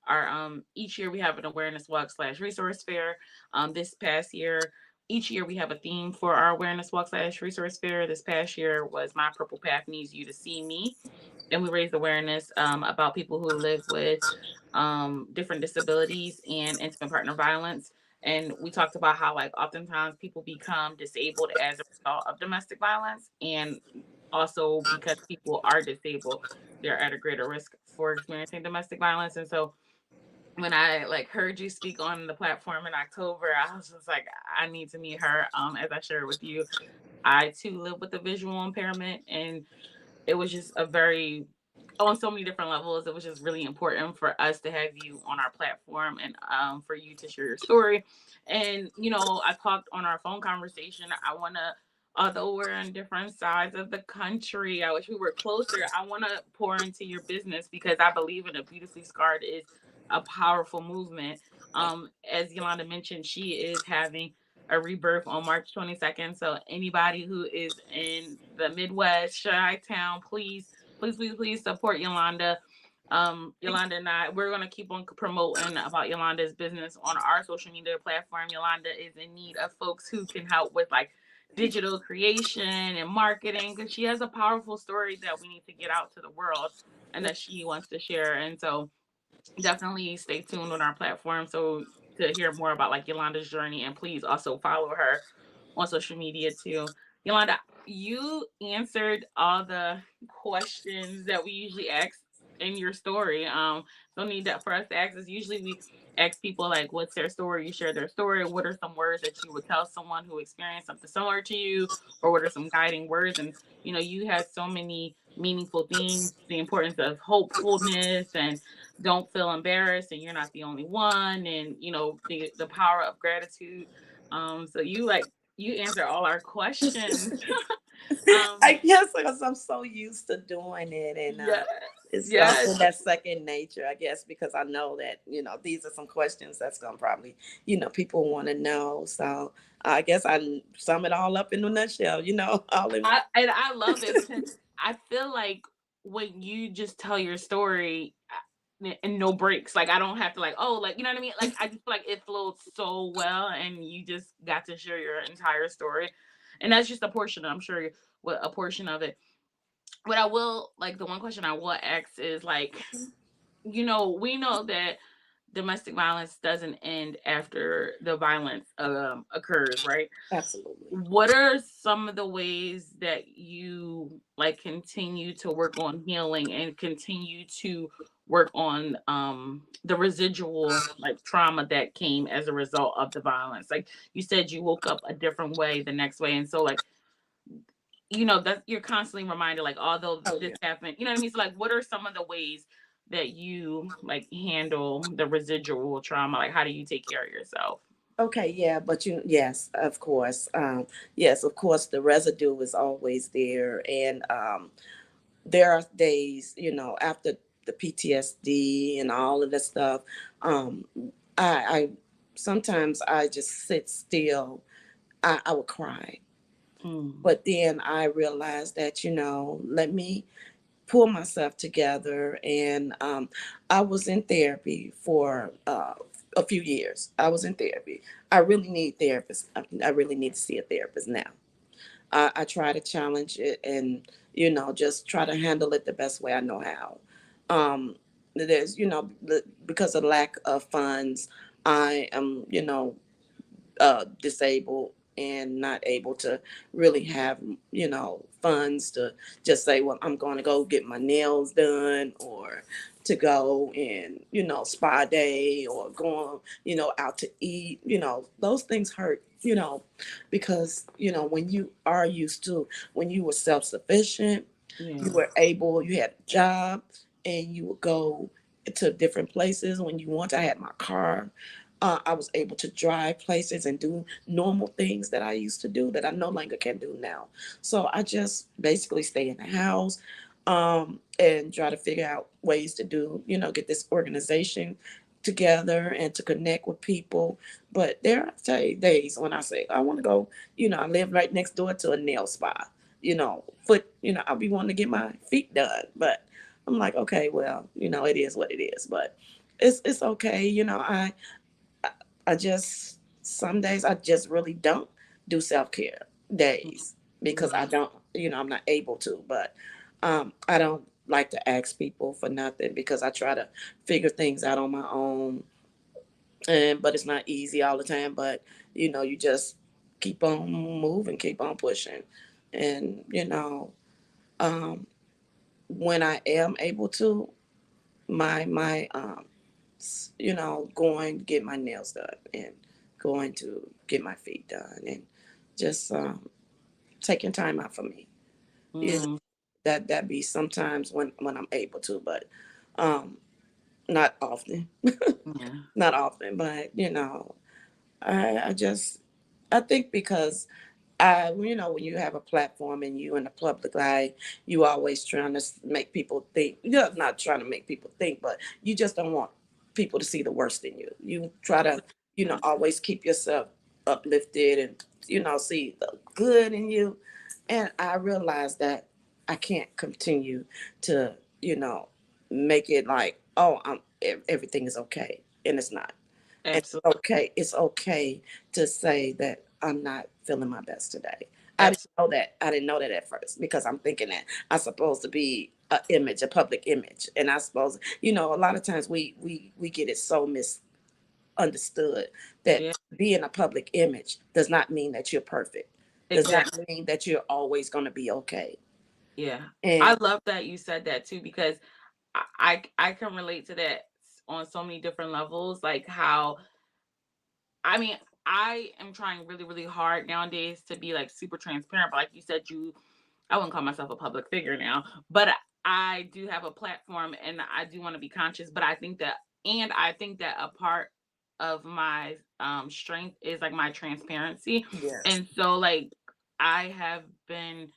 Our each year we have an awareness walk slash resource fair. This past year, each year we have a theme for our awareness walk slash resource fair. This past year was My Purple Path Needs You to See Me, and we raised awareness about people who live with different disabilities and intimate partner violence. And we talked about how, like, oftentimes people become disabled as a result of domestic violence, and also because people are disabled, they're at a greater risk for experiencing domestic violence. And so when I like heard you speak on the platform in October, I was just like, I need to meet her. As I shared with you, I too live with a visual impairment, and it was just a very on so many different levels. It was just really important for us to have you on our platform and for you to share your story. And I talked on our phone conversation. I want to, although we're on different sides of the country, I wish we were closer. I want to pour into your business because I believe in a beautifully scarred is a powerful movement. As Yolanda mentioned, she is having a rebirth on March 22nd. So anybody who is in the Midwest, Chi-Town, please support Yolanda. Yolanda and I, we're gonna keep on promoting about Yolanda's business on our social media platform. Yolanda is in need of folks who can help with like digital creation and marketing because she has a powerful story that we need to get out to the world and that she wants to share. And so definitely stay tuned on our platform so to hear more about like Yolanda's journey, and please also follow her on social media too. Yolanda, you answered all the questions that we usually ask in your story. No need that for us to ask. Is usually we ask people like, what's their story? You share their story. What are some words that you would tell someone who experienced something similar to you, or what are some guiding words? And you had so many meaningful themes: the importance of hopefulness and don't feel embarrassed, and you're not the only one, and the power of gratitude. So you answer all our questions. um, I guess because I'm so used to doing it, and yeah, it's yes. in that second nature, I guess, because I know that these are some questions that's gonna probably people want to know. So I guess I sum it all up in a nutshell. All in. And I love it because I feel like when you just tell your story and no breaks, like I don't have to like, oh, like, you know what I mean? Like I just feel like it flowed so well and you just got to share your entire story. And that's just a portion, I'm sure, what a portion of it. What I will like, the one question I will ask is like, we know that domestic violence doesn't end after the violence occurs, right? Absolutely. What are some of the ways that you like continue to work on healing and continue to work on the residual like trauma that came as a result of the violence? Like you said, you woke up a different way the next way, and so like that you're constantly reminded like although Oh this yeah. happened, you know what I mean? So like what are some of the ways that you like handle the residual trauma? Like how do you take care of yourself? Okay, yeah, but yes, of course, yes, of course, the residue is always there, and there are days, after the PTSD and all of this stuff, um, I sometimes I just sit still. I would cry, Mm, but then I realized that let me pull myself together, and I was in therapy for a few years. I was in therapy. I really need therapists. I really need to see a therapist now. I try to challenge it, and just try to handle it the best way I know how. There's because of lack of funds, I am disabled and not able to really have funds to just say, well, I'm going to go get my nails done, or to go and spa day, or going out to eat. Those things hurt, because when you are used to, when you were self-sufficient, yeah. you were able, you had a job, and you would go to different places when you want. I had my car. I was able to drive places and do normal things that I used to do that I no longer can do now. So I just basically stay in the house, and try to figure out ways to do, get this organization together and to connect with people. But there are days when I say, I want to go, I live right next door to a nail spa, I'll be wanting to get my feet done. But I'm like, okay, well, it is what it is. But it's okay. I just, some days I just really don't do self care days because I Yeah. don't, I'm not able to. But I don't like to ask people for nothing because I try to figure things out on my own. And but it's not easy all the time. But you just keep on moving, keep on pushing, and when I am able to, my going to get my nails done and going to get my feet done and just taking time out for me. You know, Mm, that be sometimes when I'm able to, but um, not often. yeah. Not often, but I just I think because when you have a platform and you in the public eye, you always trying to make people think. You're not trying to make people think, but you just don't want people to see the worst in you. You try to, always keep yourself uplifted and see the good in you. And I realized that I can't continue to, make it like, oh, everything is okay, and it's not. And Absolutely. it's okay to say that I'm not feeling my best today. I didn't Absolutely. know that. I didn't know that at first because I'm thinking that I'm supposed to be a public image, and I suppose a lot of times we get it so misunderstood that Yeah. being a public image does not mean that you're perfect. Does not Exactly. mean that you're always going to be okay. Yeah. I And love that you said that too because I can relate to that on so many different levels. Like how I mean, I am trying really, really hard nowadays to be like super transparent. But like you said, I wouldn't call myself a public figure now, but I do have a platform and I do want to be conscious. But I think that a part of my strength is like my transparency. yes, And so like I have been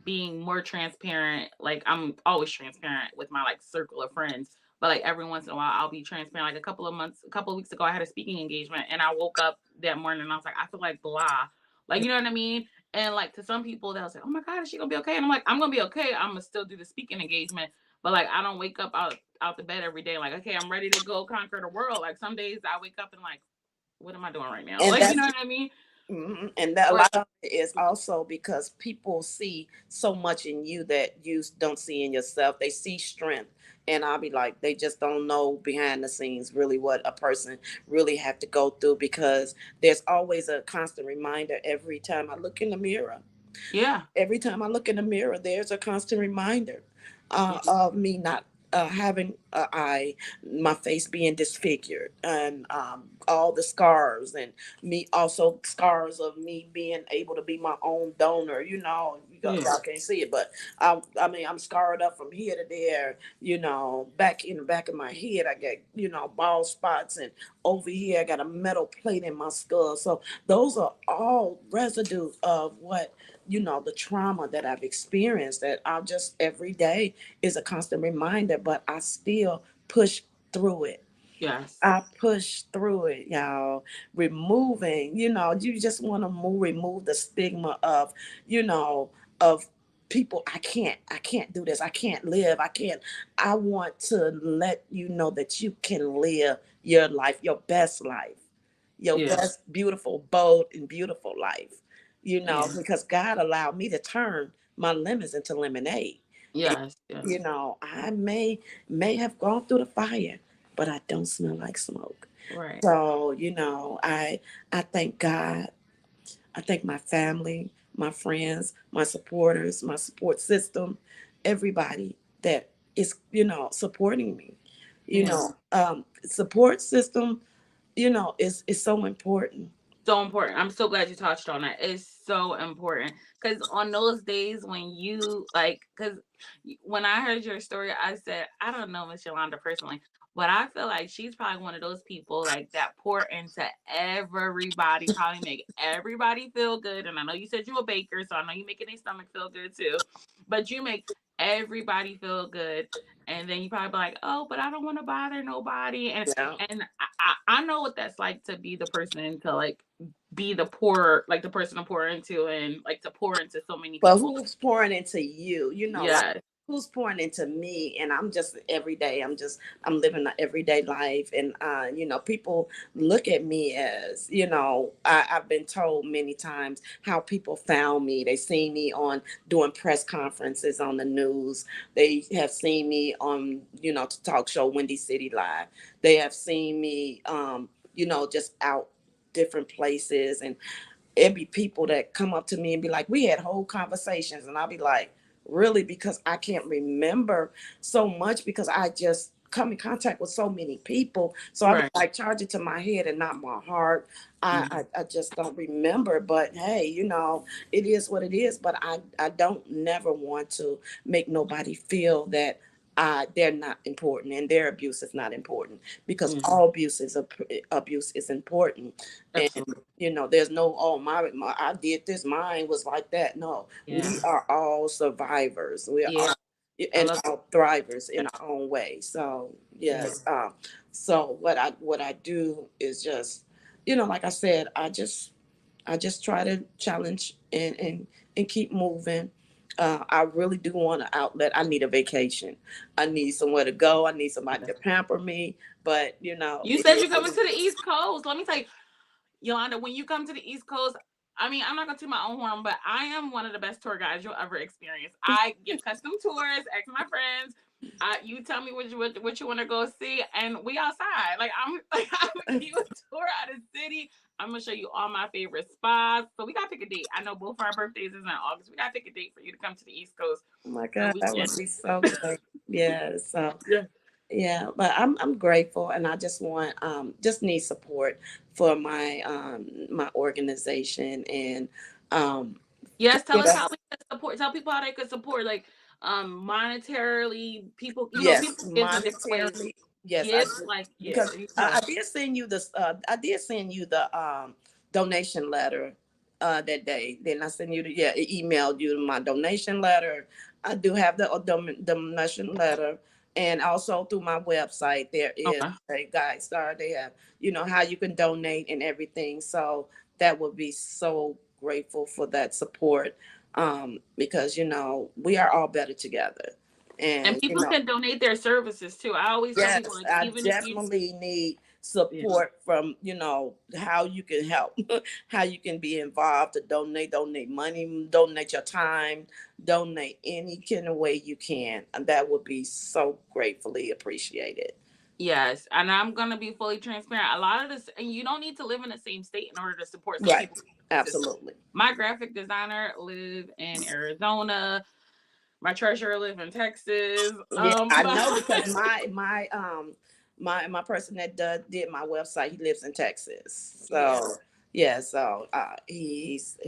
being more transparent. Like I'm always transparent with my like circle of friends, but like every once in a while I'll be transparent. Like a couple of weeks ago, I had a speaking engagement, and I woke up that morning and I was like, I feel like blah, like you know what I mean. And like to some people, they'll say, "Oh my God, is she gonna be okay?" And I'm like, "I'm gonna be okay. I'm gonna still do the speaking engagement." But like, I don't wake up out the bed every day like, okay, I'm ready to go conquer the world. Like some days I wake up and like, what am I doing right now? and Like you know that's what I mean? And that a Or lot of it is also because people see so much in you that you don't see in yourself. They see strength, and I'll be like, they just don't know behind the scenes really what a person really have to go through because there's always a constant reminder every time I look in the mirror. yeah, Every time I look in the mirror, there's a constant reminder yeah, of me not having an eye, my face being disfigured, and all the scars, and me also scars of me being able to be my own donor. yeah, Y'all can't see it, but I mean, I'm scarred up from here to there. Back in the back of my head, I got bald spots, and over here, I got a metal plate in my skull. So those are all residue of what the trauma that I've experienced, that I'm just every day is a constant reminder, but I still push through it. yes, I push through it, y'all. Removing, you just want to remove the stigma you know, of people. I can't do this. I can't live. I want to let you know that you can live your life, your best life, your yeah, best, beautiful, bold, and beautiful life. yeah, Because God allowed me to turn my lemons into lemonade. And, yes, yes. I may have gone through the fire, but I don't smell like smoke. Right. So, I thank God. I thank my family, my friends, my supporters, my support system, everybody that is, supporting me. Yeah. Support system, is so important. So important. I'm so glad you touched on that. It's so important because on those days when you like, because when I heard your story, I said, I don't know Miss Yolanda personally, but I feel like she's probably one of those people like that pour into everybody, probably make everybody feel good. And I know you said you're a baker, so I know you making their stomach feel good too, but you make everybody feel good. And then you probably be like, oh, but I don't want to bother nobody. And Yeah. I know what that's like to be the person to like be the poor, like the person to pour into and like to pour into so many But people. who's pouring into you? Like Yeah, who's pouring into me? And I'm just every day. I'm living an everyday life, and people look at me as I've been told many times how people found me. They seen me on doing press conferences on the news. They have seen me on the talk show Windy City Live. They have seen me just out different places, and it'd be people that come up to me and be like, we had whole conversations. And I'll be like, really? Because I can't remember so much because I just come in contact with so many people. So I was Right. like, charge it to my head and not my heart. Mhm. I just don't remember. But hey, it is what it is. But I don't never want to make nobody feel that they're not important and their abuse is not important, because Mhm. all abuse is important. And Absolutely. there's no, oh, my I did this, mine was like that. No, we Yeah. are all survivors. We are Yeah. all, I and love all thrivers in that. our own way. So Yeah. yes, so what I do is just, like I said, I just try to challenge and keep moving. I really do want an outlet. I need a vacation. I need somewhere to go. I need somebody Yeah. to pamper me. But You it said is you're what coming to the East Coast. Let me tell you, Yolanda, when you come to the East Coast, I mean, I'm not gonna toot my own horn, but I am one of the best tour guides you'll ever experience. I give custom tours, ask my friends. You tell me what you want to go see, and we outside. Like I'm like I'm gonna give you a tour out of the city. I'm gonna show you all my favorite spots. So we gotta pick a date. I know both our birthdays is in August. We gotta pick a date for you to come to the East Coast Oh my so God, we that can. would be so great. Yeah. So Yeah. yeah, but I'm grateful, and I just just need support for my organization, and to Yes, tell get us how us. we can support. Tell people how they could support, like monetarily. People, people Yes, gives in different ways. monetarily. Yes, I Gifts, do. like yeah, Because you I tell. did send you this. I did send you the donation letter that day. Then I sent you the, yeah, emailed you my donation letter. I do have the donation letter, and also through my website there is Okay. a guide star. They have how you can donate and everything. So that would be so grateful for that support, because we are all better together. And And people can donate their services too. I always tell people, yes, like, I even if you, definitely need yeah, support from, how you can help, how you can be involved to donate money, donate your time, donate any kind of way you can. And that would be so gratefully appreciated. yes, and I'm gonna be fully transparent. A lot of this, and you don't need to live in the same state in order to support. Some Right. people, Absolutely. my graphic designer live in Arizona. My treasurer live in Texas. Yeah, I But know because my person that did my website, he lives in Texas. yeah, So yeah, so he's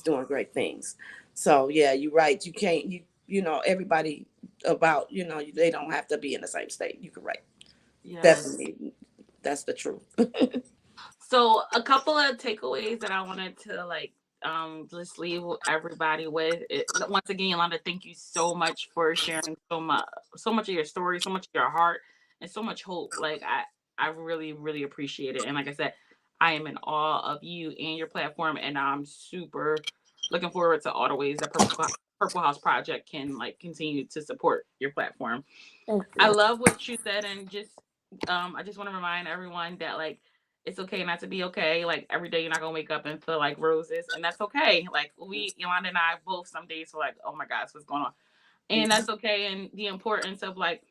doing great things. So yeah, you're right. You can't everybody about they don't have to be in the same state. You can right. yes. Definitely, that's the truth. So a couple of takeaways that I wanted to just leave everybody with. Once again, Yolanda, thank you so much for sharing so much of your story, so much of your heart, and so much hope. Like I really really appreciate it. And like I said, I am in awe of you and your platform, and I'm super looking forward to all the ways that Purple House Project can like continue to support your platform. Thank I you. love what you said, and just I just want to remind everyone that like it's okay not to be okay. Like every day you're not gonna wake up and feel like roses, and that's okay. Like we, Yolanda and I, both some days feel like, oh my gosh, what's going on, and that's okay. And the importance of like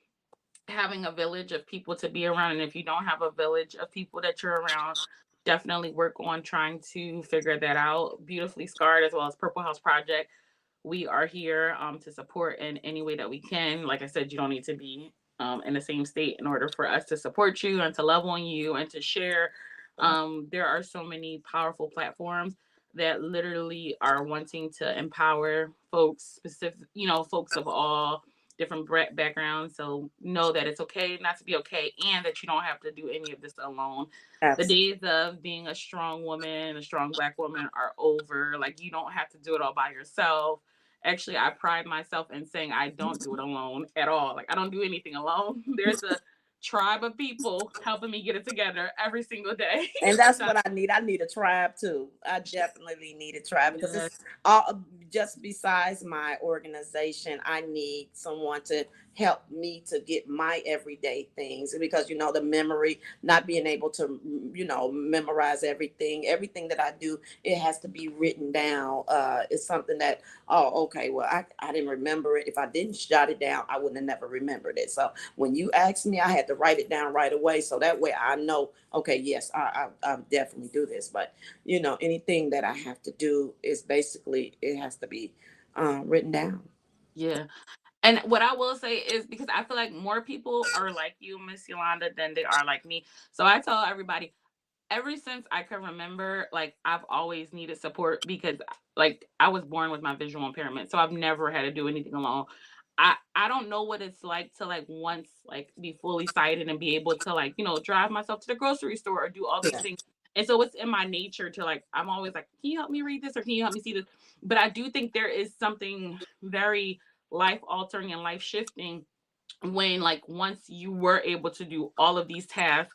having a village of people to be around, and if you don't have a village of people that you're around, definitely work on trying to figure that out. Beautifully Scarred, as well as Purple House Project, we are here to support in any way that we can. Like I said, you don't need to be in the same state in order for us to support you and to love on you and to share. There are so many powerful platforms that literally are wanting to empower folks, specific, folks of all different backgrounds. So know that it's okay not to be okay, and that you don't have to do any of this alone. The Absolutely. days of being a strong woman, a strong black woman are over. Like you don't have to do it all by yourself. Actually, I pride myself in saying I don't do it alone at all. Like I don't do anything alone. There's a tribe of people helping me get it together every single day. And that's So, what I need. I need a tribe too. I definitely need a tribe because yeah, it's all just besides my organization. I need someone to help me to get my everyday things because the memory, not being able to memorize everything that I do, it has to be written down. It's something that, oh, okay, well, I didn't remember it. If I didn't jot it down, I wouldn't have never remembered it. So when you asked me, I had to write it down right away so that way I know, okay, yes, I definitely do this. But anything that I have to do is basically it has to be written down. yeah. And what I will say is, because I feel like more people are like you, Miss Yolanda, than they are like me. So I tell everybody, ever since I can remember, like I've always needed support because like I was born with my visual impairment. So I've never had to do anything alone. I don't know what it's like to like once like be fully sighted and be able to like, drive myself to the grocery store or do all these Yeah. things. And so it's in my nature to like, I'm always like, can you help me read this or can you help me see this? But I do think there is something very life altering and life shifting when like once you were able to do all of these tasks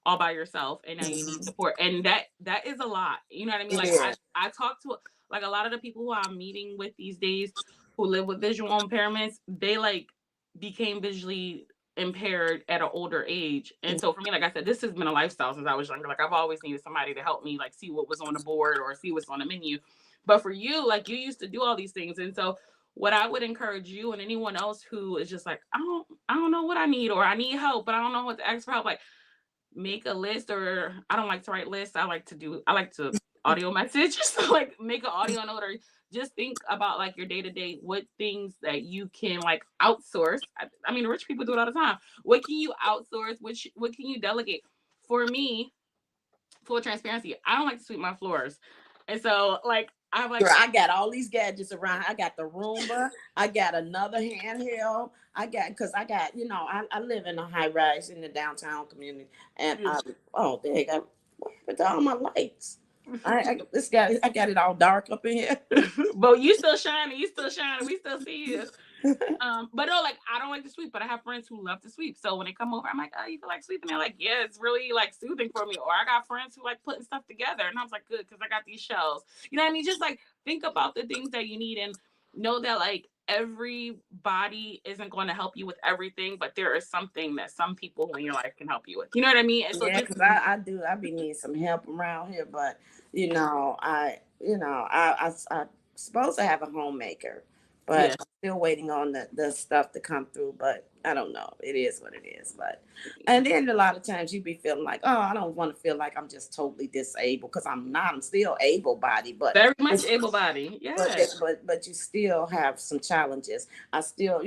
all by yourself and now you need Mhm. support, and that is a lot, you know what I mean? It Like is. I talk to like a lot of the people who I'm meeting with these days who live with visual impairments, they like became visually impaired at an older age. And so for me, like I said, this has been a lifestyle since I was younger. Like I've always needed somebody to help me like see what was on the board or see what's on the menu. But for you, like you used to do all these things. And so what I would encourage you and anyone else who is just like, I don't know what I need, or I need help, but I don't know what to ask for help. Like make a list, or I don't like to write lists. I like to audio message. So like make an audio note, or just think about like your day to day, what things that you can like outsource. I mean, rich people do it all the time. What can you outsource? What can you delegate? For me, full transparency, I don't like to sweep my floors. And so like I'm Girl, like, I got all these gadgets around. I got the Roomba. I got another handheld. Because I got, I live in a high rise in the downtown community. And oh, dang, I put all my lights. I got it all dark up in here. but you still shining, we still see you. But no, like I don't like to sweep, but I have friends who love to sweep. So when they come over, I'm like, oh, you feel like sweeping? They're like, yeah, it's really like soothing for me. Or I got friends who like putting stuff together, and I was like, good, because I got these shelves. You know what I mean? Just like think about the things that you need and know that like everybody isn't going to help you with everything, but there is something that some people in your life can help you with. You know what I mean? And so Yeah, just because I do. I be needing some help around here, but I supposed to have a homemaker, but yeah, I'm still waiting on the stuff to come through. But I don't know. It is what it is. But and then a lot of times you be feeling like, oh, I don't want to feel like I'm just totally disabled because I'm not. I'm still able bodied, but very much able body. Yeah. but you still have some challenges. I still,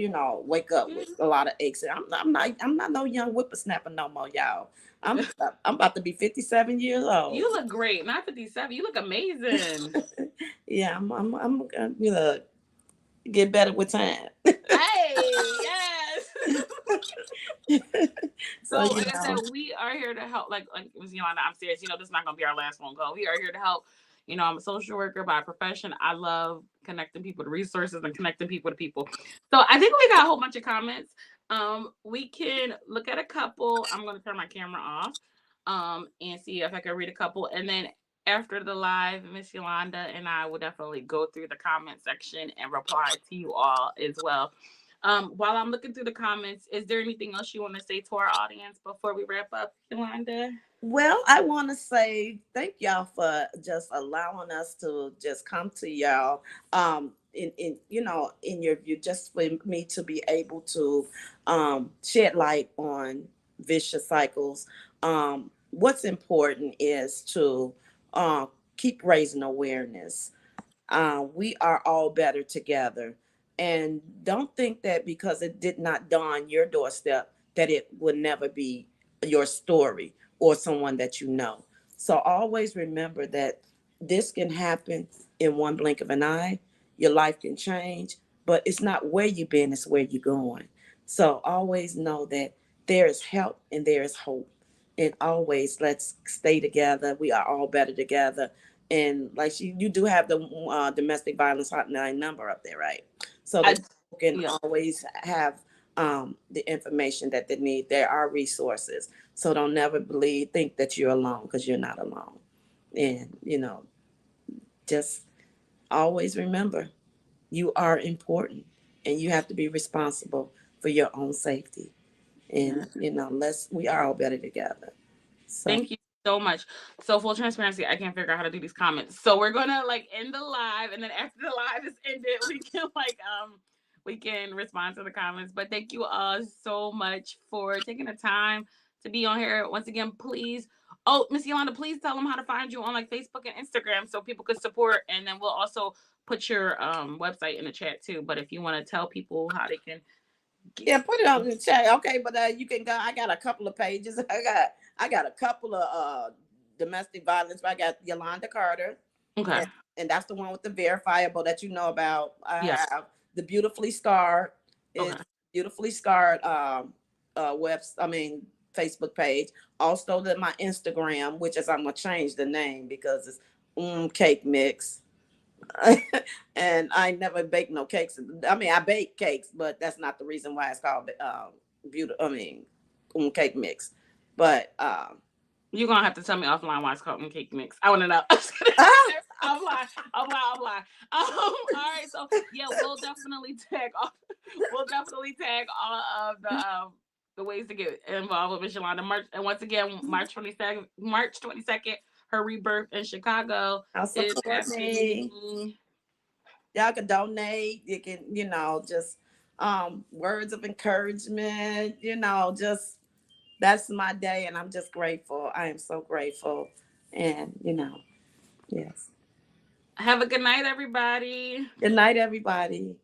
wake up Yeah. with a lot of aches. And I'm not no young whippersnapper no more, y'all. I'm I'm about to be 57 years old. You look great. Not 57. You look amazing. Yeah, I'm gonna, get better with time. Hey, yes. So So, like I said, we are here to help. Like it was Yolanda, I'm serious. This is not gonna be our last phone call. We are here to help. I'm a social worker by profession. I love connecting people to resources and connecting people to people. So I think we got a whole bunch of comments. We can look at a couple. I'm gonna turn my camera off. And see if I can read a couple. And then after the live, Miss Yolanda and I will definitely go through the comment section and reply to you all as well. While I'm looking through the comments, is there anything else you want to say to our audience before we wrap up, Yolanda? Well, I want to say thank y'all for just allowing us to just come to y'all. In your view, just for me to be able to shed light on vicious cycles. What's important is to keep raising awareness. We are all better together. And don't think that because it did not dawn your doorstep that it would never be your story or someone that you know. So always remember that this can happen in one blink of an eye. Your life can change, but it's not where you've been, it's where you're going. So always know that there is help and there is hope. And always let's stay together. We are all better together. And like you do have the domestic violence hotline number up there, right? So I that people can Yeah, always have the information that they need. There are resources, so don't never think that you're alone because you're not alone. And just always remember you are important, and you have to be responsible for your own safety. yeah. And let's we are all better together. So Thank you so much. So full transparency, I can't figure out how to do these comments. So we're gonna like end the live, and then after the live is ended, we can respond to the comments. But thank you all so much for taking the time to be on here. Once again, please Oh, Miss Yolanda, please tell them how to find you on like Facebook and Instagram so people could support, and then we'll also put your website in the chat too. But if you want to tell people how they can get. Yeah, put it on the chat. Okay, but you can go. I got a couple of pages. I got a couple of domestic violence. I got Yolanda Carter, Okay. and, and that's the one with the verifiable that you know about. I Yes. have the beautifully scarred. Okay. It's beautifully scarred Facebook page. Also my Instagram, which is I'm gonna change the name because it's cake mix. And I never bake no cakes. I mean, I bake cakes, but that's not the reason why it's called beauty. I mean, cake mix. But You're gonna have to tell me offline why it's called cake mix. I want to know. I'm lying. I'm lying. I'm lying. All right. So yeah, we'll definitely tag all of the ways to get involved with Miss Yolanda. March, and once again, March 22nd, her rebirth in Chicago I'll is support me. happening. Y'all can donate. You can, just words of encouragement. Just that's my day, and I'm just grateful. I am so grateful, and yes. Have a good night, everybody. Good night, everybody.